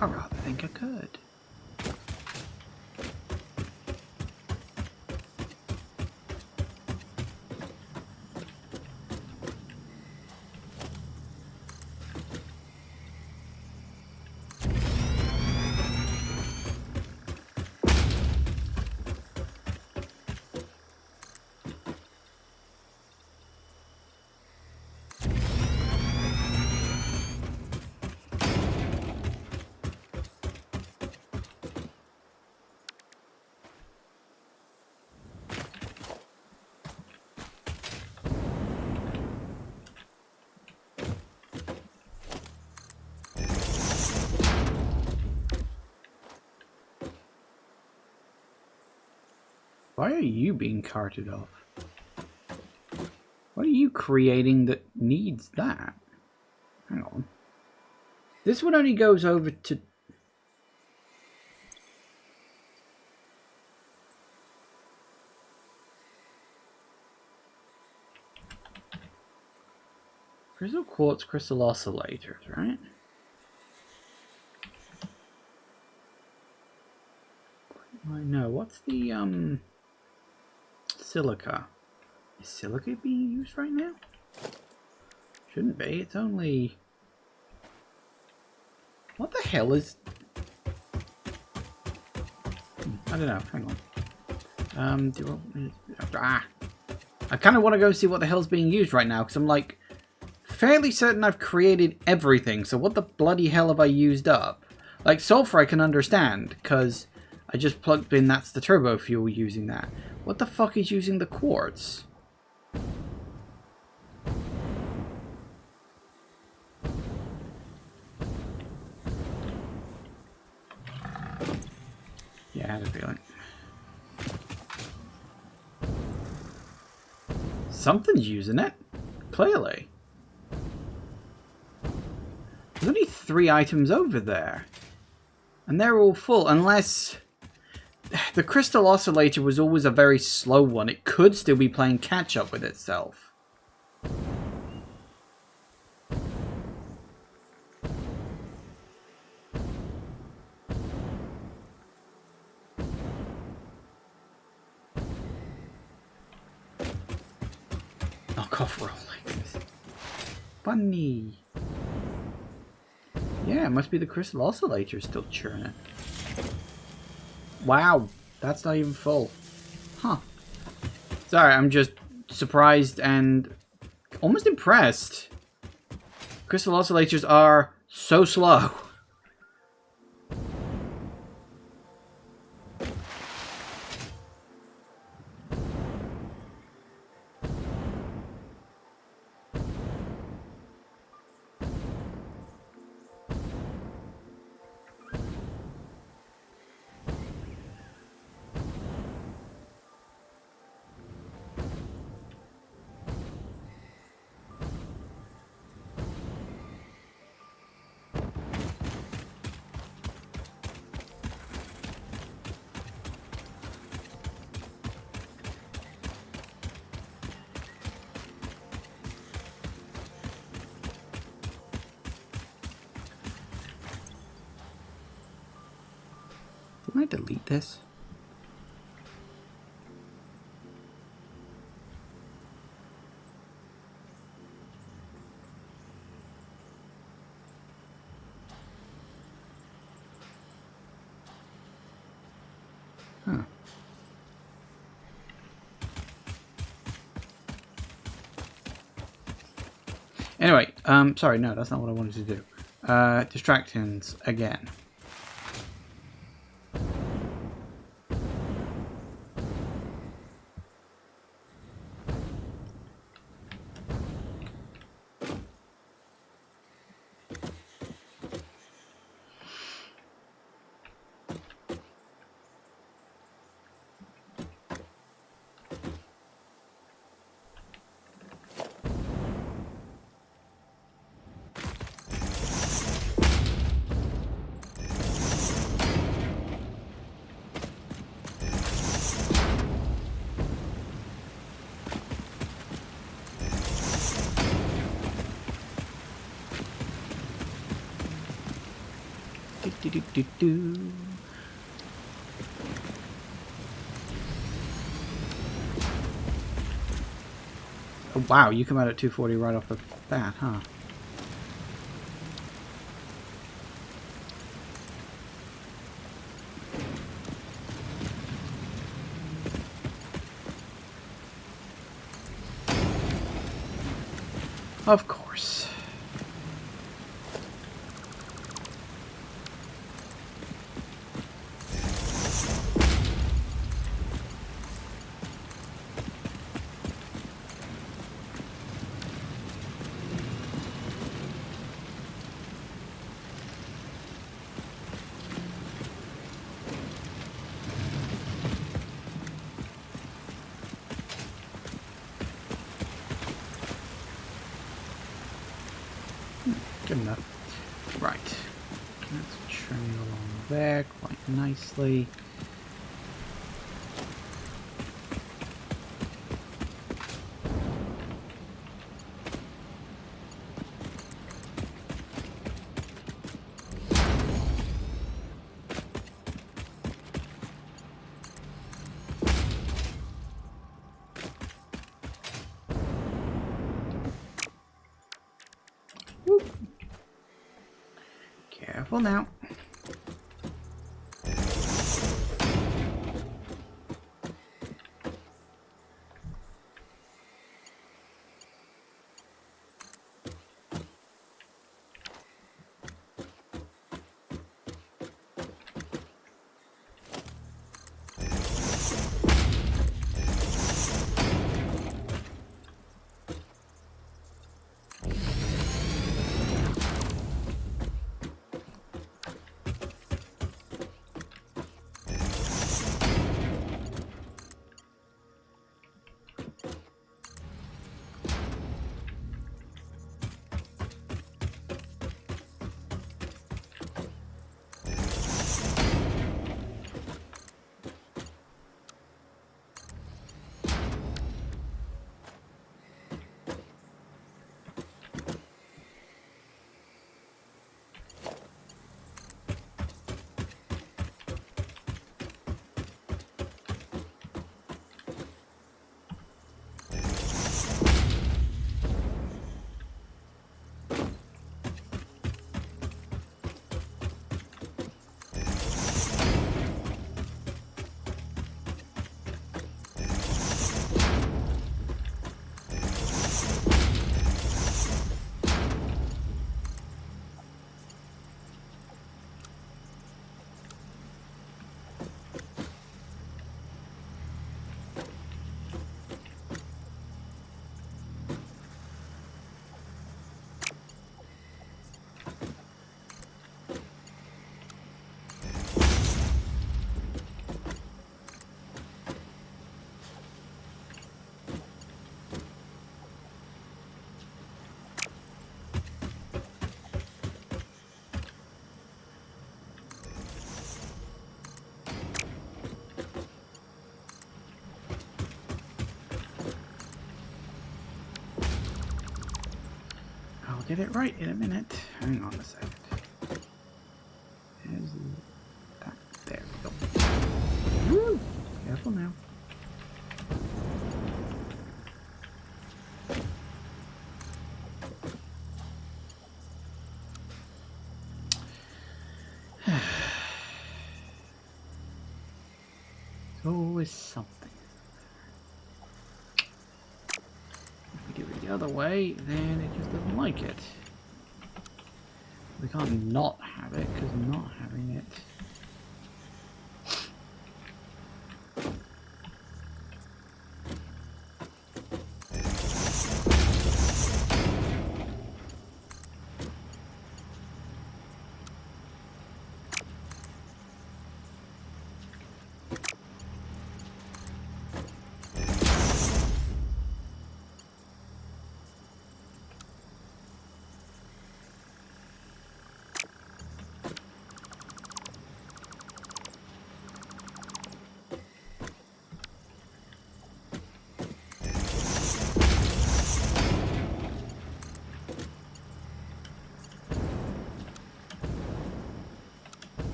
I rather think I could. Why are you being carted off? What are you creating that needs that? Hang on. This one only goes over to... Crystal quartz crystal oscillators, right? I know. What's the, silica? Is silica being used right now? Shouldn't be. It's only... What the hell is... I don't know. Hang on. I kind of want to go see what the hell's being used right now, because I'm, like, fairly certain I've created everything, so what the bloody hell have I used up? Like, sulfur I can understand, because I just plugged in that's the turbo fuel using that. What the fuck is using the quartz? Yeah, I had a feeling. Something's using it. Clearly. There's only 3 items over there. And they're all full, unless... The crystal oscillator was always a very slow one. It could still be playing catch-up with itself. Knock off rolling. Funny. Yeah, it must be the crystal oscillator still churning. Wow, that's not even full. Huh. Sorry, I'm just surprised and almost impressed. Crystal oscillators are so slow. Can I delete this? Huh. Anyway, sorry, no, that's not what I wanted to do. Distractions again. Do-do-do-do. Oh, wow, you come out at 240 right off the bat, huh? Of course. Good enough. Right. Let's trim you along there quite nicely. Woo. Careful now. Get it right in a minute. Hang on a second. There's that. There we go. Woo! Careful now. It's always something. If we do it the other way, then it just doesn't like it. We can't not have it, because not having it...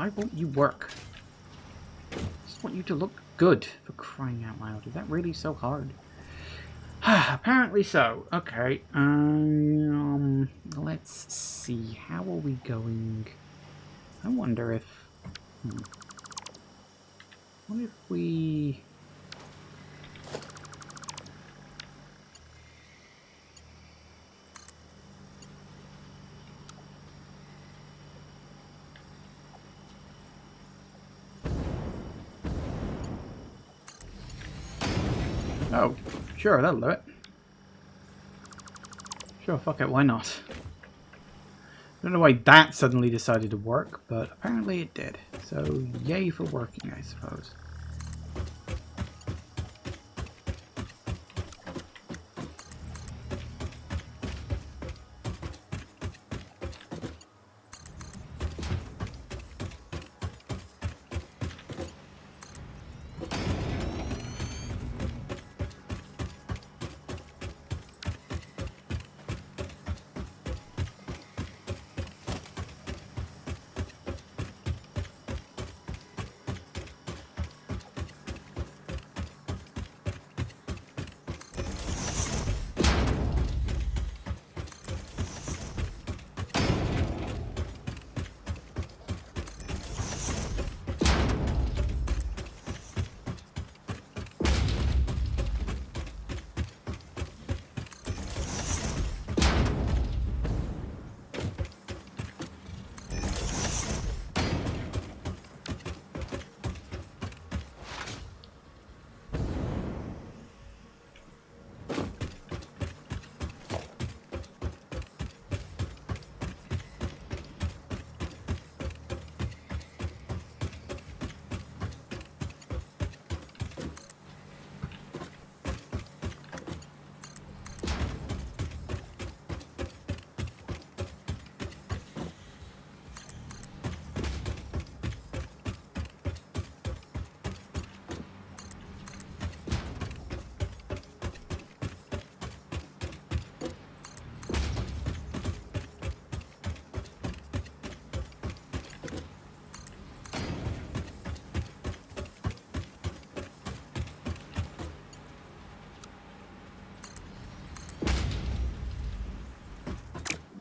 Why won't you work? I just want you to look good, for crying out loud. Is that really so hard? Apparently so. Okay. Let's see. How are we going? I wonder if... What if we... Oh, sure, that'll do it. Sure, fuck it, why not? I don't know why that suddenly decided to work, but apparently it did. So, yay for working, I suppose.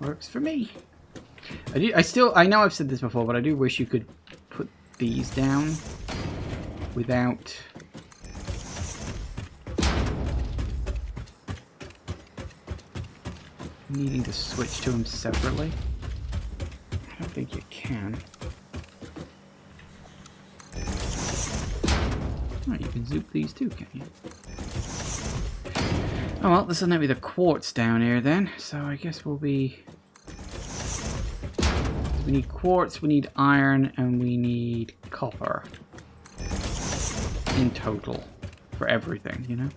Works for me. I know I've said this before, but I do wish you could put these down without needing to switch to them separately. I don't think you can. Oh, you can zoop these too, can you? Oh well, this will not be the quartz down here then, so I guess we'll be... We need quartz, we need iron, and we need copper. In total. For everything, you know?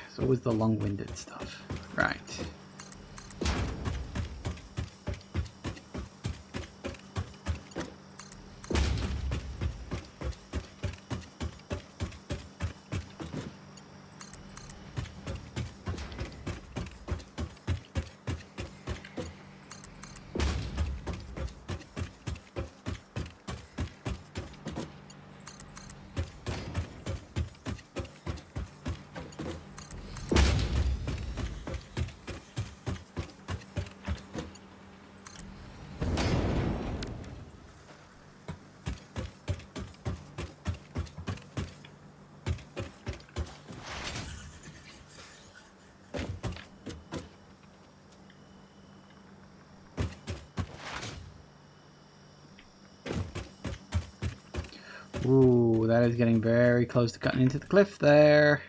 It's always the long-winded stuff. Right. Ooh, that is getting very close to cutting into the cliff there.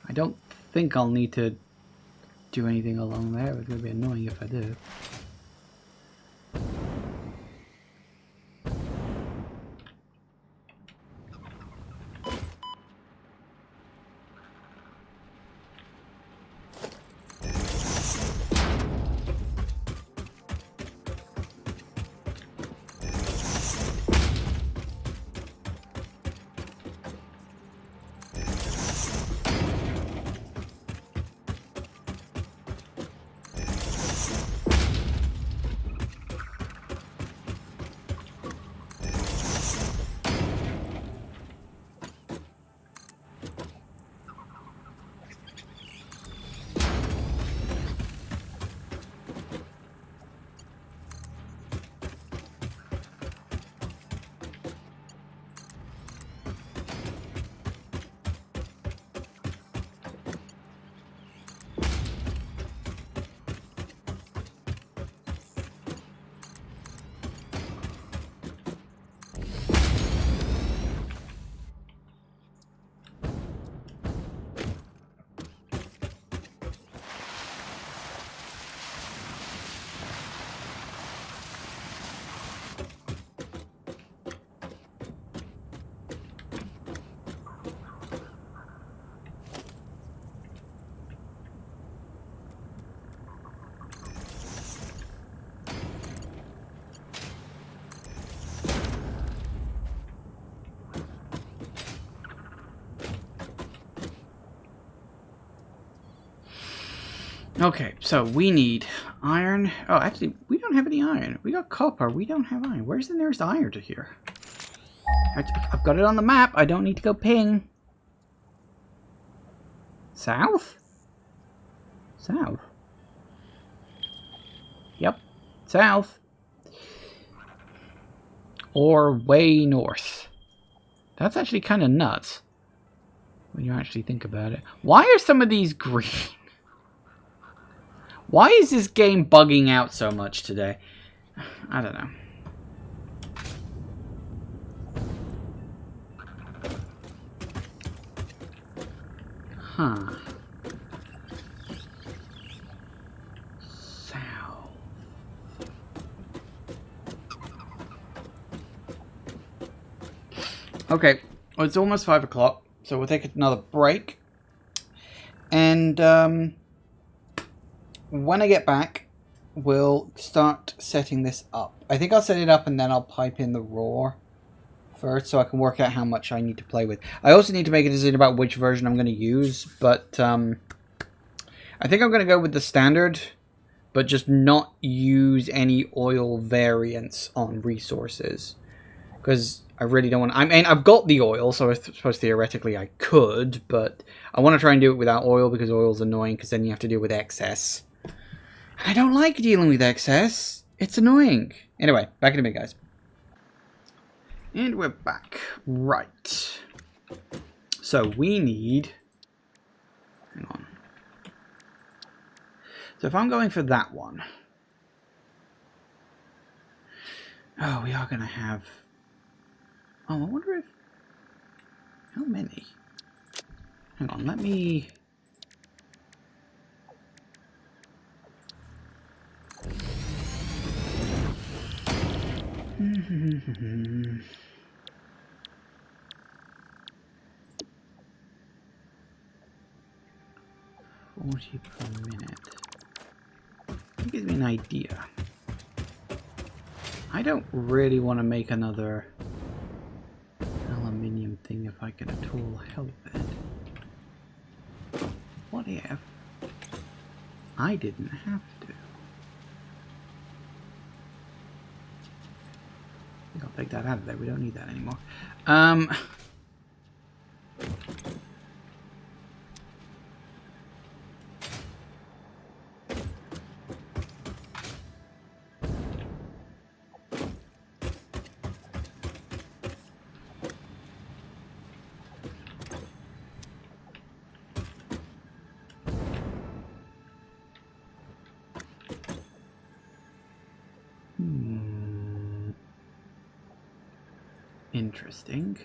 I don't think I'll need to do anything along there. It's going to be annoying if I do. Okay, so we need iron. Oh, actually, we don't have any iron. We got copper. We don't have iron. Where's the nearest iron to here? I've got it on the map. I don't need to go ping. South? South? Yep. South. Or way north. That's actually kind of nuts when you actually think about it. Why are some of these green? Why is this game bugging out so much today? I don't know. Huh. South. Okay, well, it's almost 5 o'clock, so we'll take another break. And, when I get back, we'll start setting this up. I think I'll set it up and then I'll pipe in the roar first so I can work out how much I need to play with. I also need to make a decision about which version I'm going to use, but I think I'm going to go with the standard, but just not use any oil variants on resources. Because I really don't want... I mean, I've got the oil, so I suppose theoretically I could, but I want to try and do it without oil because oil's annoying because then you have to deal with excess. I don't like dealing with excess. It's annoying. Anyway, back in a bit, guys. And we're back. Right. So we need... Hang on. So if I'm going for that one... Oh, we are going to have... Oh, I wonder if... How many? Hang on, let me... $40 per minute. That gives me an idea. I don't really want to make another aluminium thing if I can at all help it. What if I didn't have to? I think I'll take that out of there. We don't need that anymore. interesting.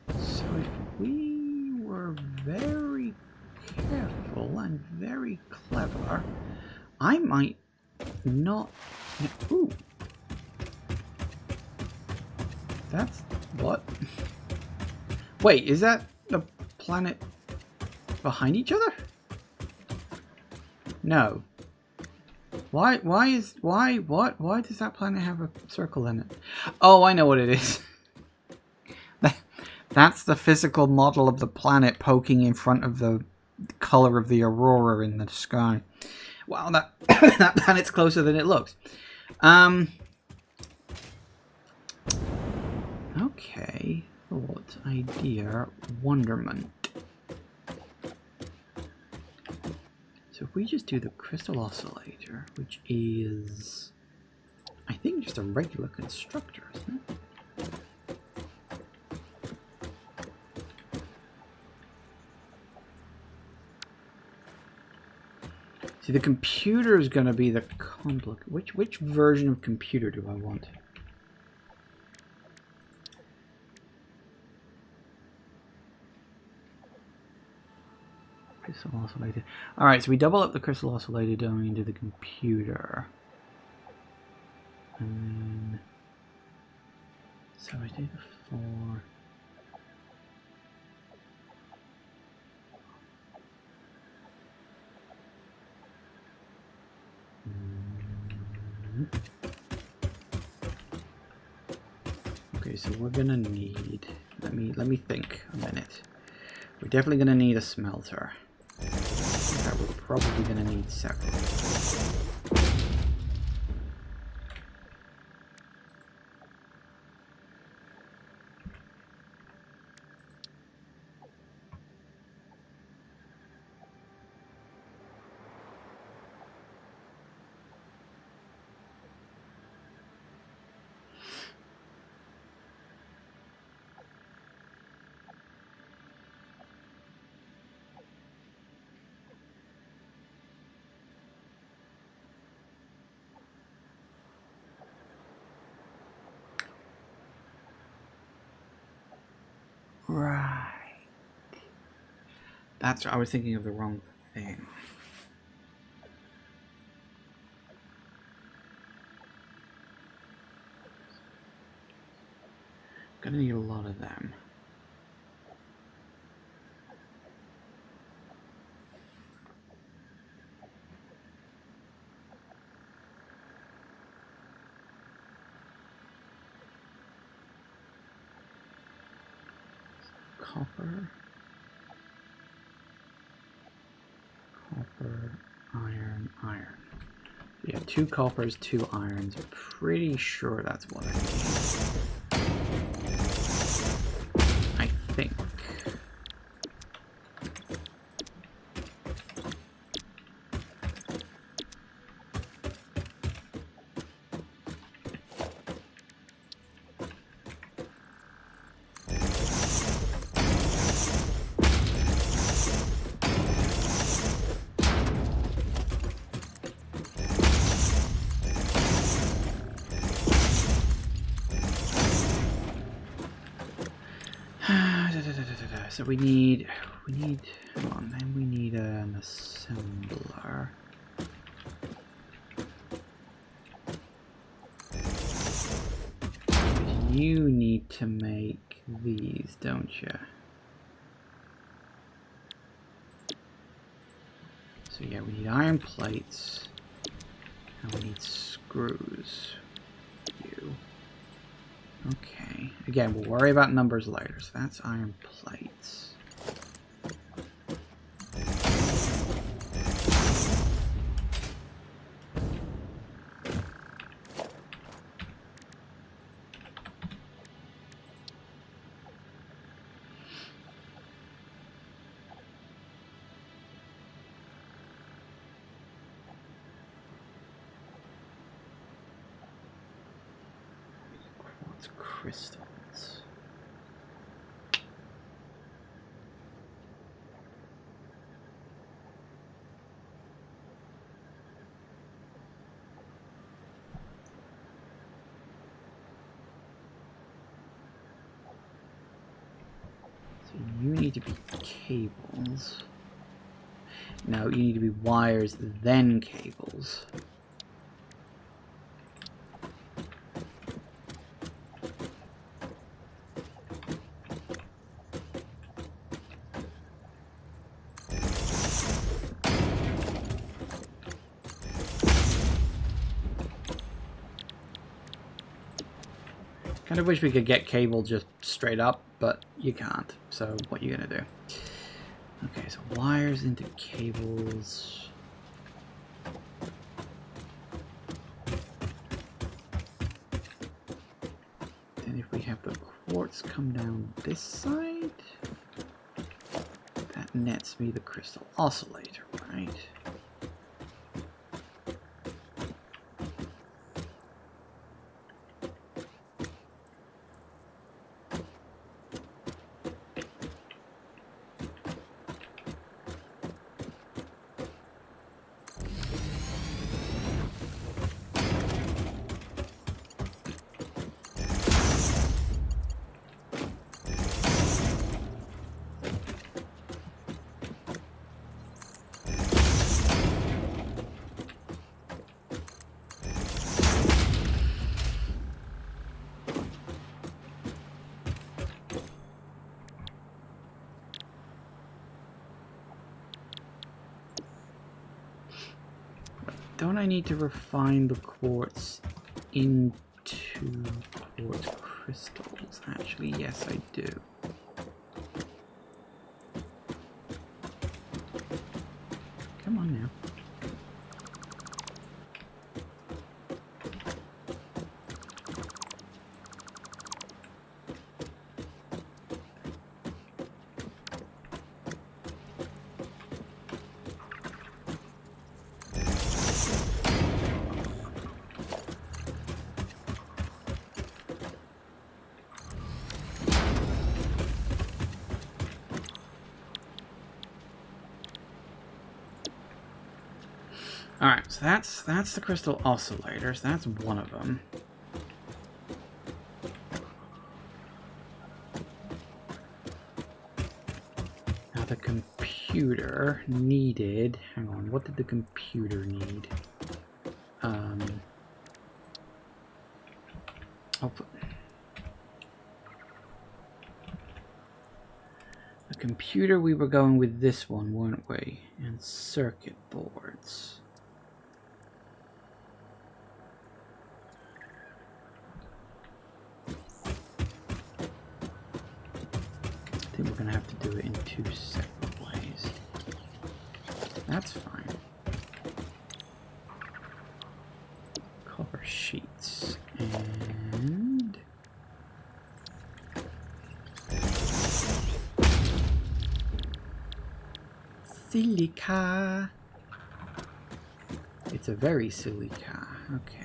So if we were very careful and very clever, I might not... Ooh. That's... what? Wait, is that the planet behind each other? No. Why does that planet have a circle in it? Oh, I know what it is. That's the physical model of the planet poking in front of the color of the aurora in the sky. Wow, that that planet's closer than it looks. Okay. Thought, idea, wonderment. So if we just do the crystal oscillator, which is, I think, just a regular constructor, isn't it? See, the computer is going to be the complicated. Which version of computer do I want? Crystal oscillator. All right, so we double up the crystal oscillator going into the computer, and then so I did before. Okay, so we're gonna need. Let me think a minute. We're definitely gonna need a smelter. That we're probably gonna need several. Right. That's, I was thinking of the wrong thing. Gonna need a lot of them. Copper, iron. Yeah, 2 coppers, 2 irons. I'm pretty sure that's what I need. I think. So we need, come on, then we need an assembler. You need to make these, don't you? So yeah, we need iron plates, and we need screws. You. Okay. Again, we'll worry about numbers later. So that's iron plates. Quartz crystals. So you need to be cables. No, you need to be wires, then cables. Kind of wish we could get cable just straight up, but you can't. So what are you gonna do? Okay, so wires into cables. Then if we have the quartz come down this side, that nets me the crystal oscillator, right? Don't I need to refine the quartz into quartz crystals? Actually, yes, I do. Come on now. Alright, so that's the crystal oscillators. That's one of them. Now the computer needed... Hang on, what did the computer need? The computer, we were going with this one, weren't we? And circuit boards. I think we're going to have to do it in two separate ways. That's fine. Cover sheets. And... silica. It's a very silica. Okay.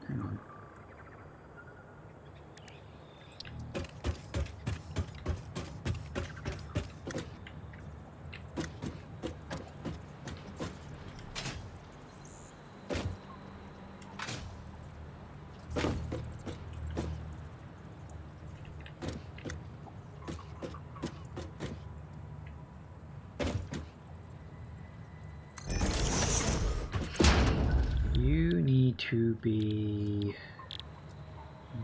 Hang on. You need to be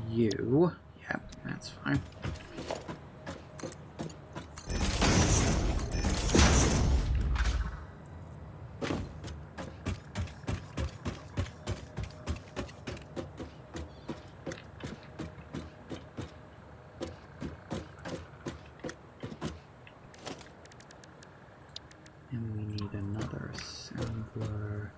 you. Yep, that's fine. And we need another assembler.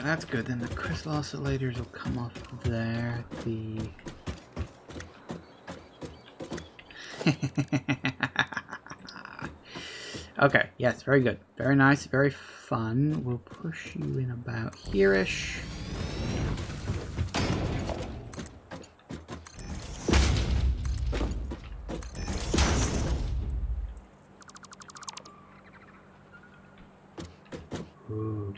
that's good. Then the crystal oscillators will come off there. Okay, yes, very good. Very nice, very fun. We'll push you in about here-ish. Ooh.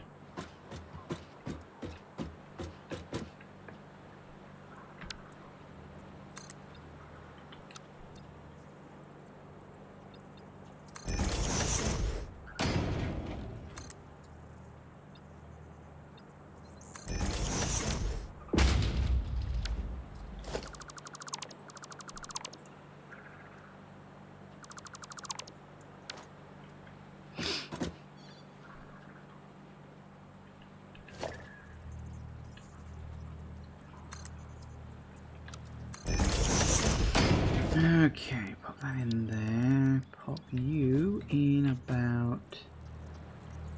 Okay, pop that in there. Pop you in about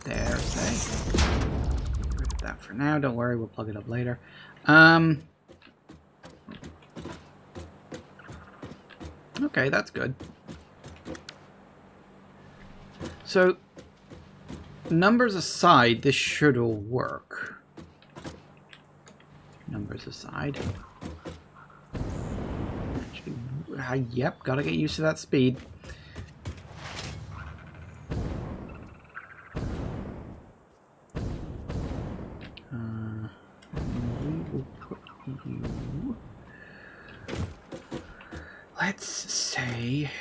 there, say. Get rid of that for now. Don't worry, we'll plug it up later. Okay, that's good. So, numbers aside, this should all work. Numbers aside. Yep, gotta get used to that speed. We will put you... Let's say...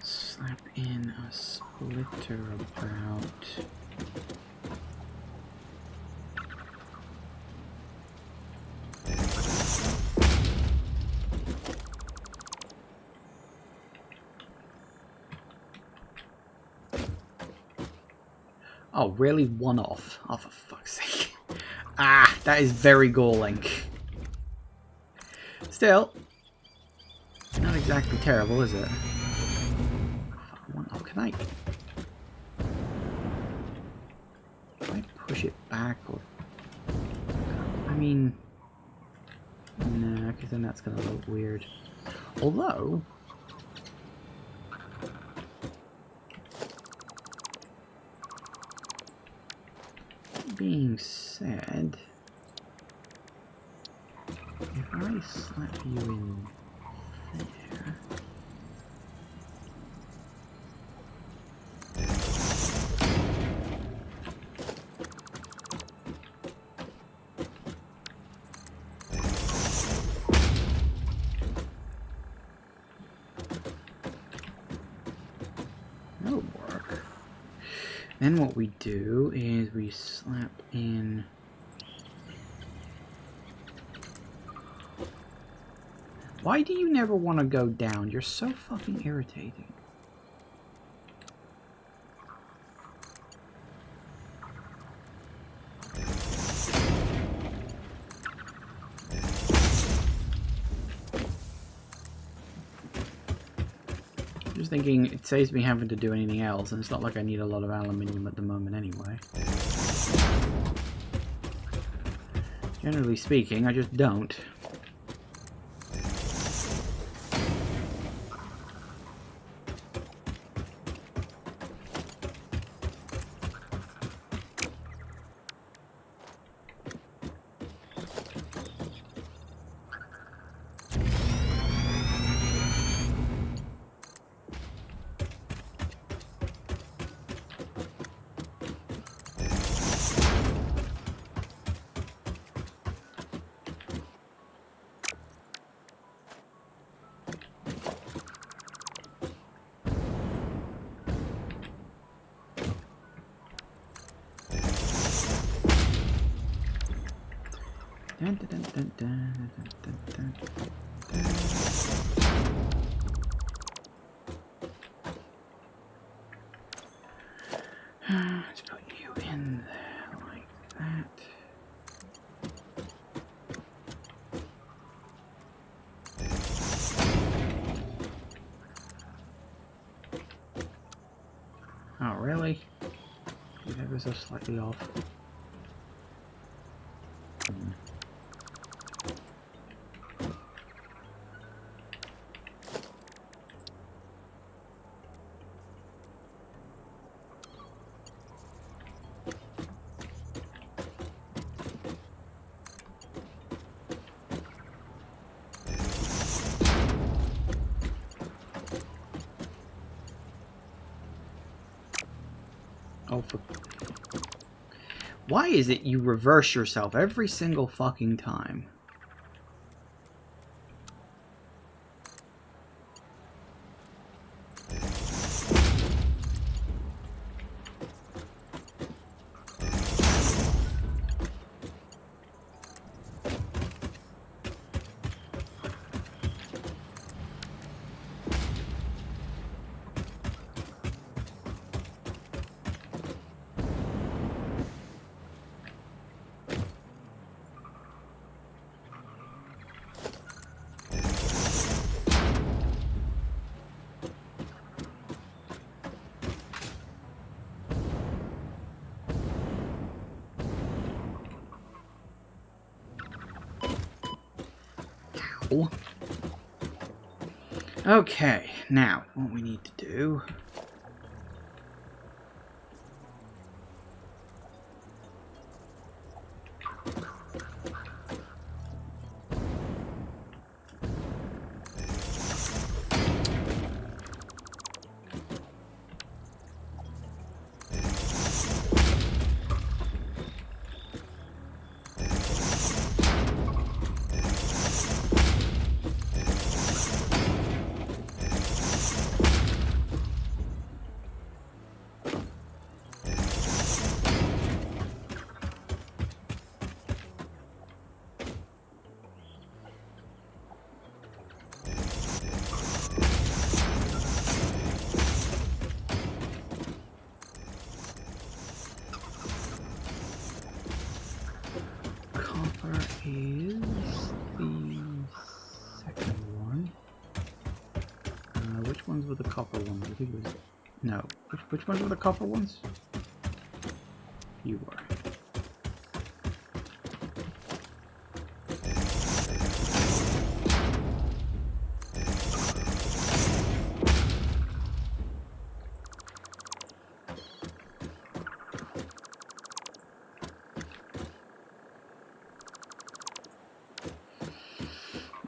Slap in a splitter about... Oh, really? One off? Oh, for fuck's sake. Ah, that is very galling. Still, not exactly terrible, is it? Oh, can I push it back? Or I mean, no, because then that's going to look weird. Although... being said, if I slap you in there, that'll work. Then what we do is we slap in... Why do you never want to go down? You're so fucking irritating. Just thinking, it saves me having to do anything else, and it's not like I need a lot of aluminium at the moment anyway. Generally speaking, I just don't. Dun, dun, dun, dun, dun, dun, dun, dun. Let's put you in there like that. Oh, really? You're ever so slightly off. Oh, why is it you reverse yourself every single fucking time? Okay, now what we need to do. Is the second one. Which ones were the copper ones? I think it was... No. Which ones were the copper ones? You were.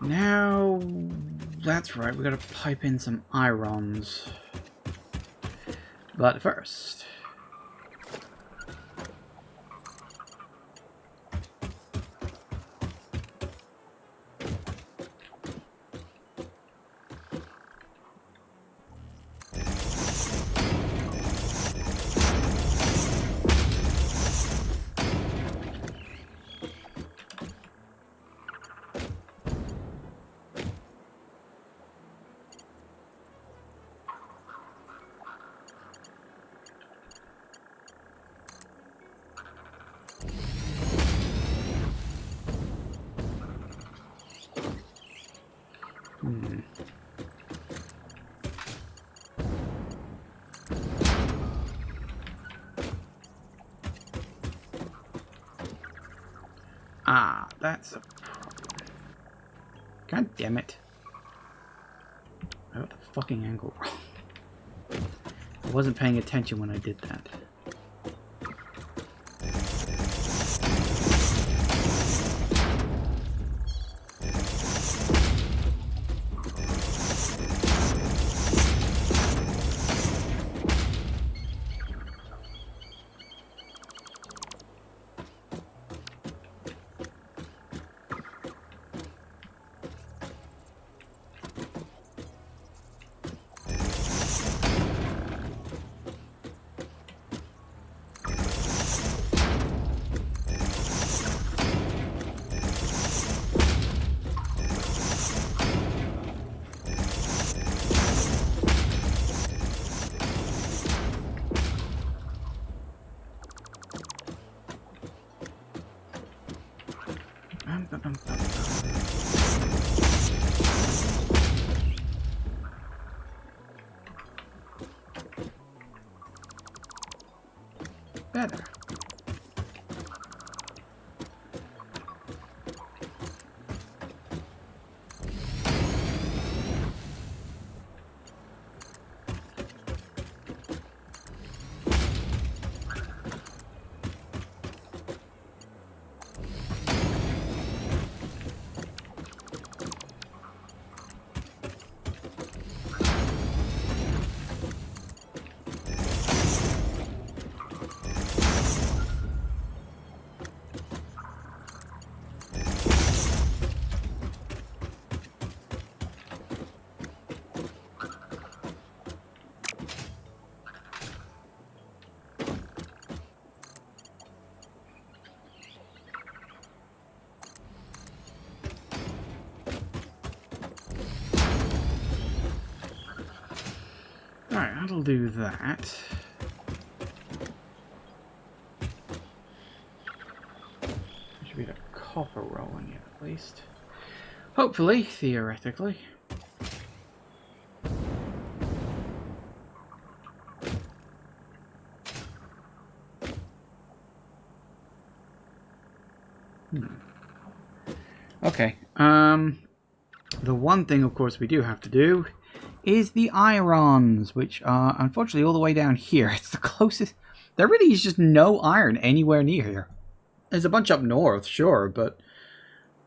Now, that's right, we gotta pipe in some irons. But first... Ah, that's a problem. God damn it. I got the fucking angle wrong. I wasn't paying attention when I did that. Better. Alright, that'll do that. Should be the copper rolling it at least. Hopefully, theoretically. Okay. The one thing, of course, we do have to do is the irons, which are unfortunately all the way down here. It's the closest. There really is just no iron anywhere near here. There's a bunch up north, sure, but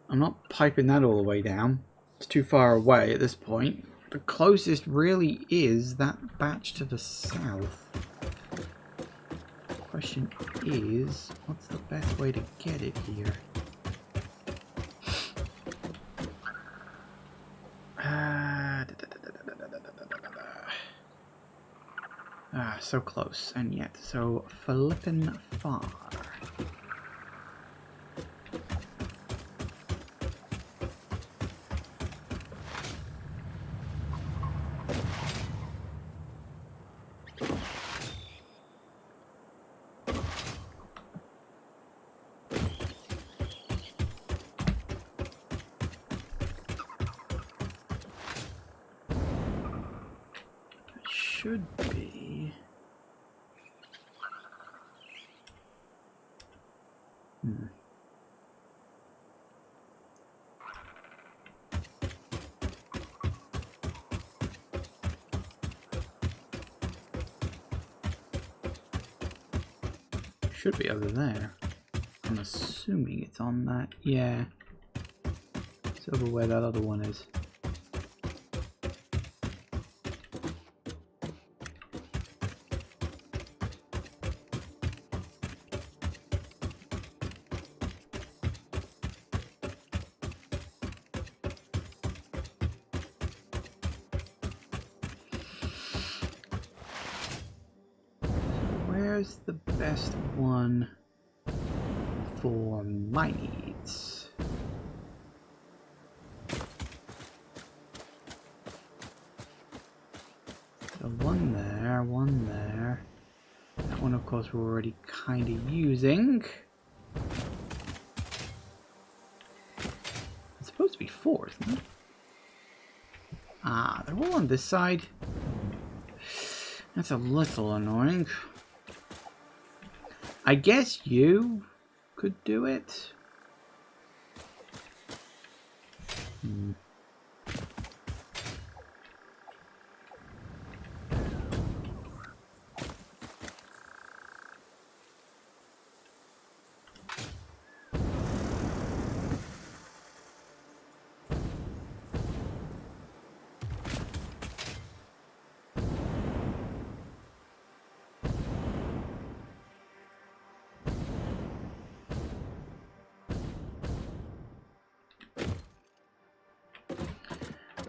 I'm not piping that all the way down. It's too far away at this point. The closest really is that batch to the south. Question is, what's the best way to get it here? So close, and yet so flippin' far. Should be. Should be over there. I'm assuming it's on that. Yeah. It's over where that other one is. Where's the best one for my needs? So one there, one there. That one, of course, we're already kind of using. It's supposed to be 4, isn't it? Ah, they're all on this side. That's a little annoying. I guess you could do it.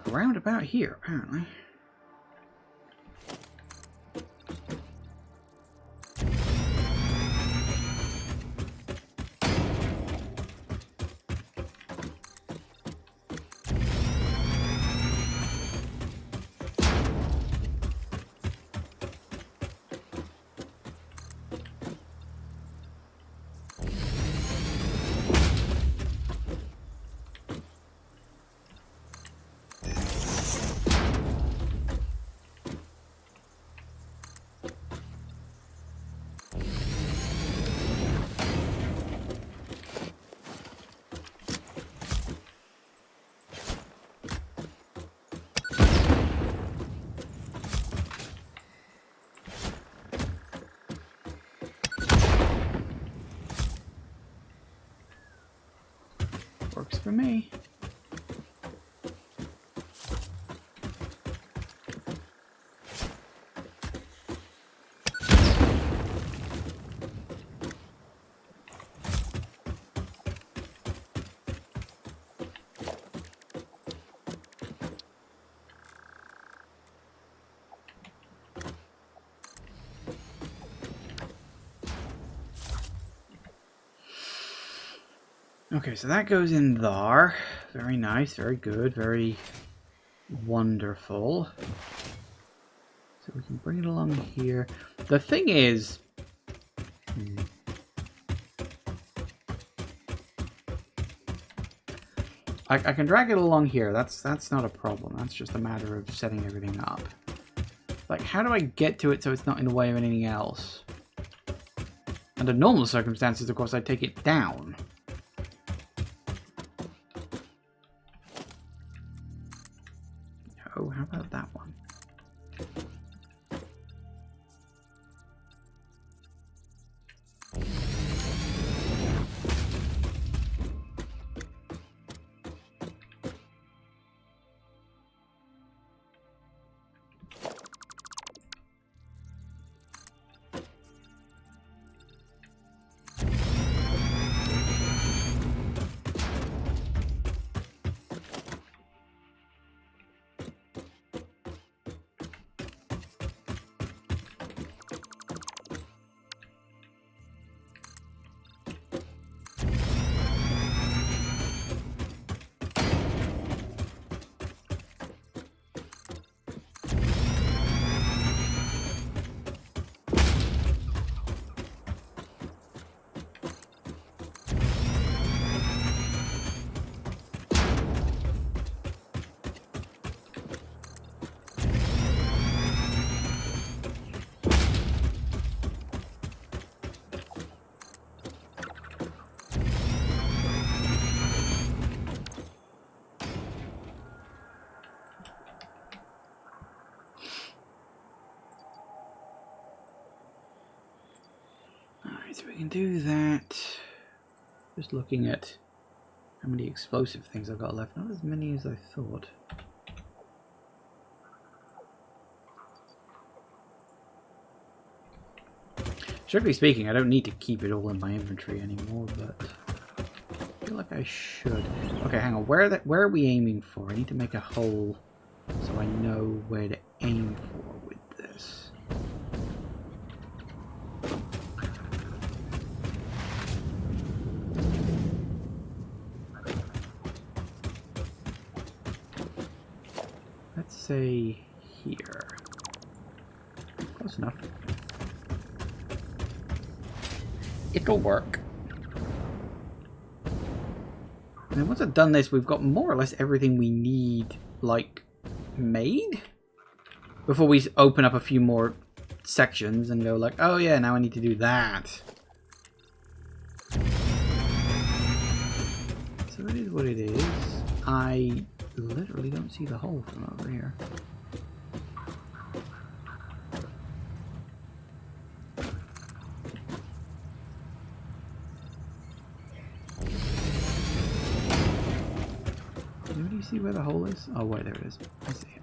Around about here, apparently. for me. Okay, so that goes in there. Very nice, very good, very wonderful. So we can bring it along here. The thing is... I can drag it along here. That's not a problem. That's just a matter of setting everything up. Like, how do I get to it so it's not in the way of anything else? Under normal circumstances, of course, I'd take it down. Oh, how about that one? So we can do that. Just looking at how many explosive things I've got left. Not as many as I thought. Strictly speaking, I don't need to keep it all in my inventory anymore, but I feel like I should. Okay, hang on. Where are we aiming for? I need to make a hole so I know where to aim for with this. Let's say here. Close enough. It'll work. And then once I've done this, we've got more or less everything we need, like, made? Before we open up a few more sections and go like, oh yeah, now I need to do that. So it is what it is. I literally don't see the hole from over here. Do you see where the hole is? Oh wait, there it is. I see it.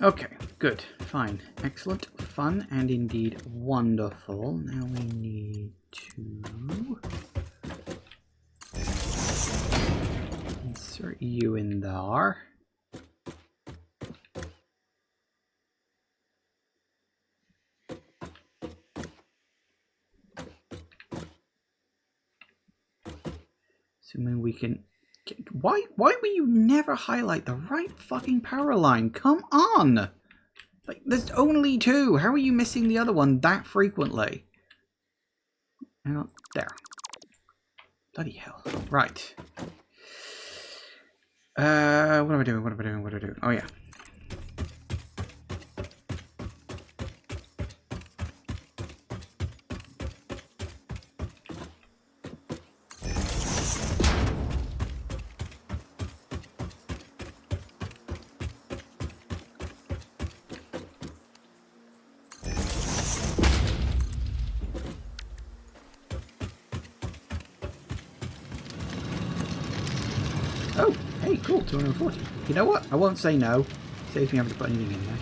Okay, good, fine, excellent, fun, and indeed wonderful. Now we need to insert you in there. Assuming we can... Why will you never highlight the right fucking power line? Come on! Like, there's only two. How are you missing the other one that frequently? Oh, there. Bloody hell. Right. What am I doing? What am I doing? What am I doing? Oh, yeah. Oh, hey, cool, 240. You know what? I won't say no. Saves me having to put anything in there.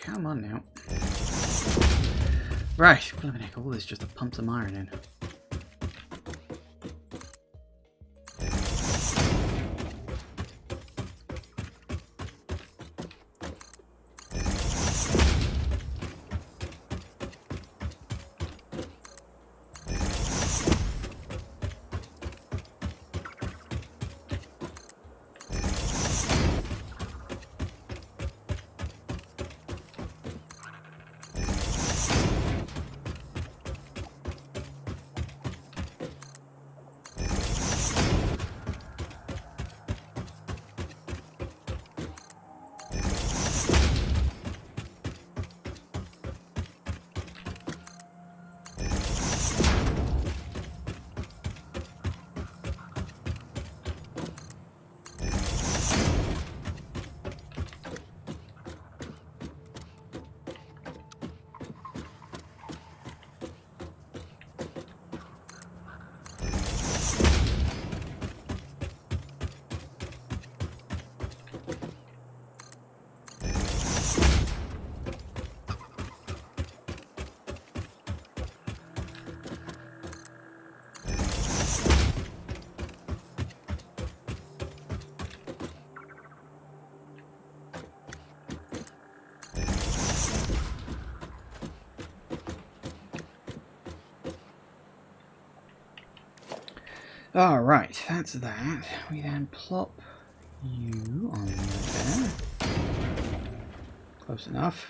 Come on now. Right, all this just to pump some iron in. Alright, that's that. We then plop you on there. Close enough.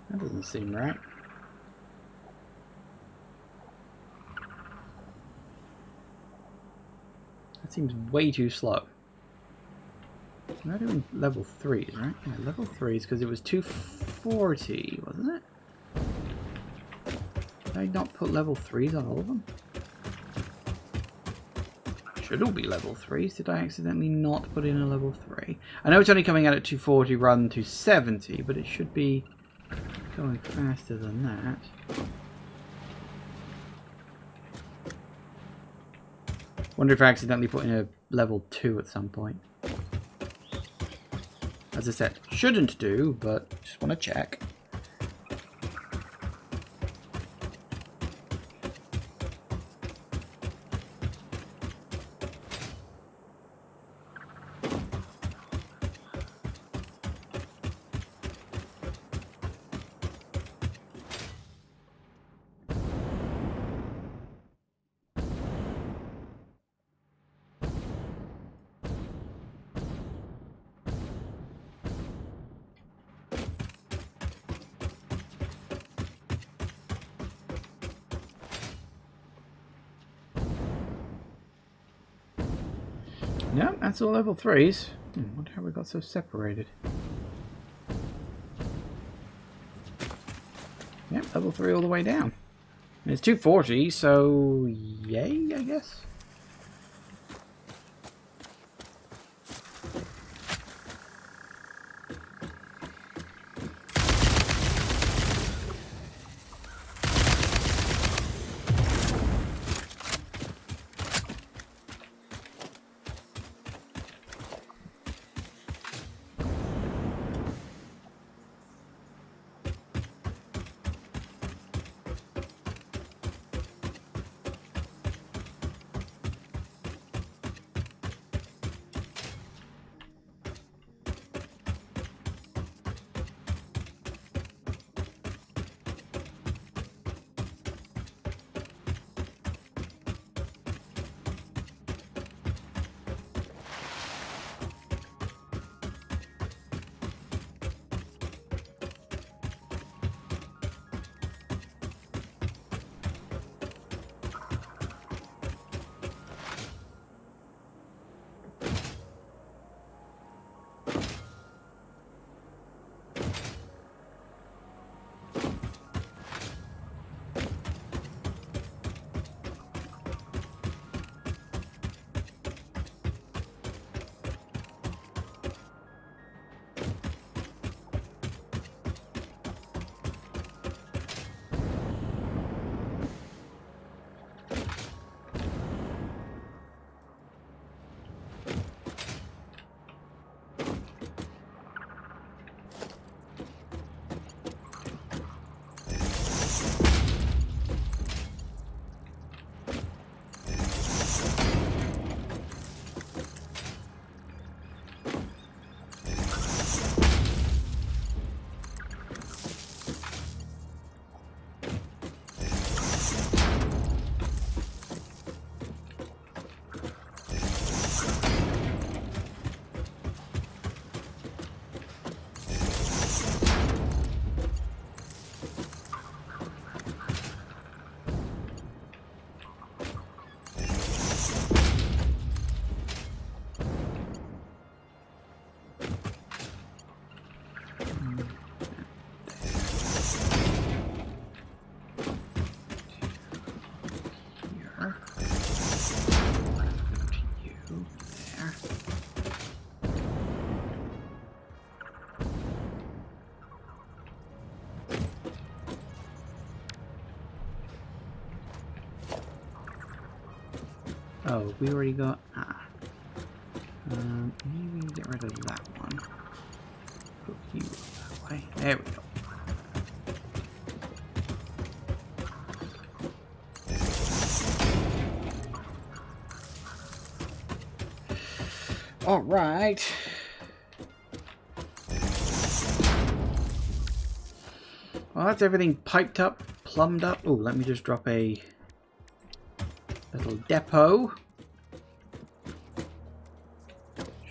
That doesn't seem right. That seems way too slow. We're doing level 3s, right? Yeah, level 3s because it was 240, wasn't it? Did I not put level 3s on all of them? Should all be level 3s. Did I accidentally not put in a level 3? I know it's only coming out at 240 rather than 270, but it should be going faster than that. Wonder if I accidentally put in a level 2 at some point. As I said, shouldn't do, but just want to check. No, that's all level 3s. Wonder how we got so separated. Yep, level 3 all the way down. And it's 240, so yay, I guess. There. You there. Oh, we already got. Maybe get rid of that one. Put you that way. There we go. All right. Well, that's everything piped up, plumbed up. Oh, let me just drop a little depot.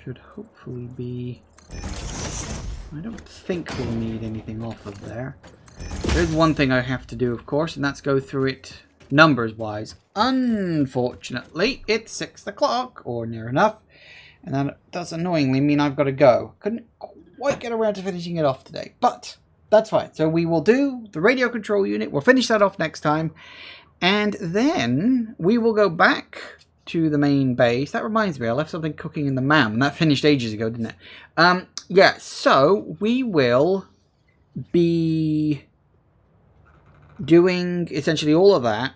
Should hopefully be... I don't think we'll need anything off of there. There's one thing I have to do, of course, and that's go through it numbers-wise. Unfortunately, it's 6 o'clock, or near enough. And that does annoyingly mean I've got to go. Couldn't quite get around to finishing it off today. But that's fine. So we will do the radio control unit. We'll finish that off next time. And then we will go back to the main base. That reminds me, I left something cooking in the MAM. And that finished ages ago, didn't it? Yeah, so we will be doing essentially all of that.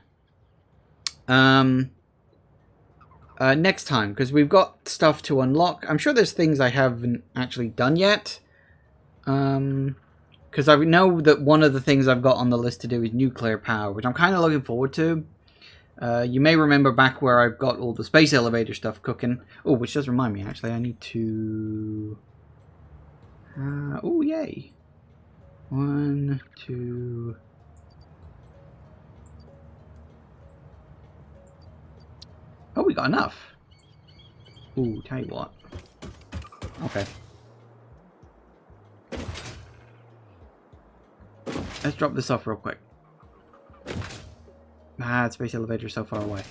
Next time, because we've got stuff to unlock. I'm sure there's things I haven't actually done yet. Because I know that one of the things I've got on the list to do is nuclear power, which I'm kind of looking forward to. You may remember back where I've got all the space elevator stuff cooking. Oh, which does remind me, actually, I need to... oh, yay. 1, 2... Oh, we got enough. Ooh, tell you what. Okay. Let's drop this off real quick. Ah, the space elevator is so far away.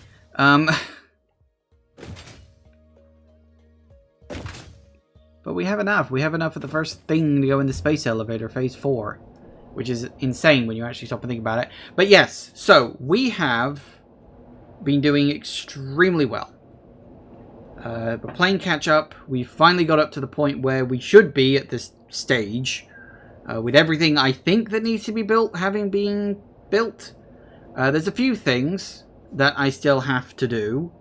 But we have enough. We have enough for the first thing to go in the space elevator, phase 4. Which is insane when you actually stop and think about it. But yes, so we have been doing extremely well. We're playing catch up. We finally got up to the point where we should be at this stage. With everything I think that needs to be built having been built. There's a few things that I still have to do.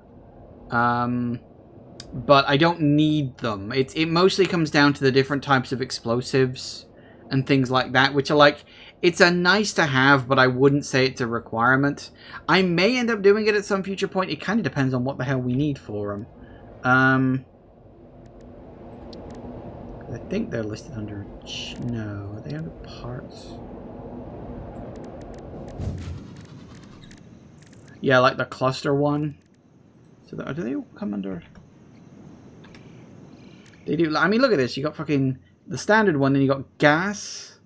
But I don't need them. It mostly comes down to the different types of explosives and things like that, which are like, it's a nice to have, but I wouldn't say it's a requirement. I may end up doing it at some future point. It kind of depends on what the hell we need for them. I think they're listed under... No, are they under parts? Yeah, like the cluster one. So do they all come under... They do. I mean, look at this. You got fucking the standard one, then you got gas.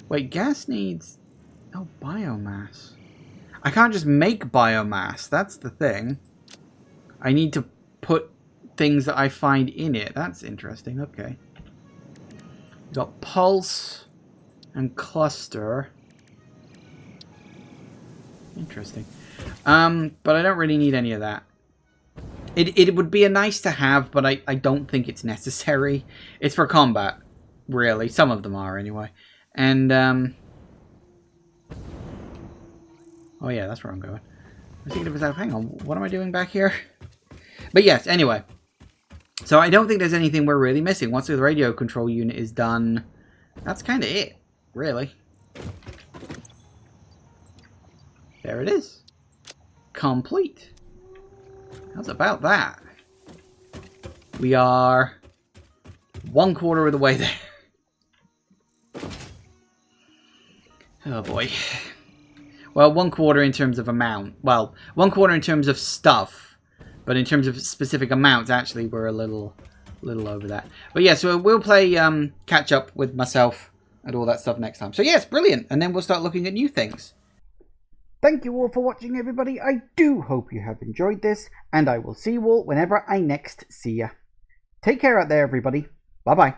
Wait, gas needs... Oh, biomass. I can't just make biomass. That's the thing. I need to put things that I find in it. That's interesting. Okay. You got pulse and cluster. Interesting. But I don't really need any of that. It would be a nice to have, but I don't think it's necessary. It's for combat, really. Some of them are, anyway. And, oh yeah, that's where I'm going. I was thinking it was out. Hang on, what am I doing back here? But yes, anyway. So I don't think there's anything we're really missing. Once the radio control unit is done, that's kind of it, really. There it is. Complete. How's about that? We are 1/4 of the way there. Oh boy. Well, 1/4 in terms of amount. Well, 1/4 in terms of stuff. But in terms of specific amounts, actually, we're a little over that. But yeah, so we'll play catch up with myself and all that stuff next time. So yes, brilliant. And then we'll start looking at new things. Thank you all for watching, everybody. I do hope you have enjoyed this. And I will see you all whenever I next see ya. Take care out there, everybody. Bye-bye.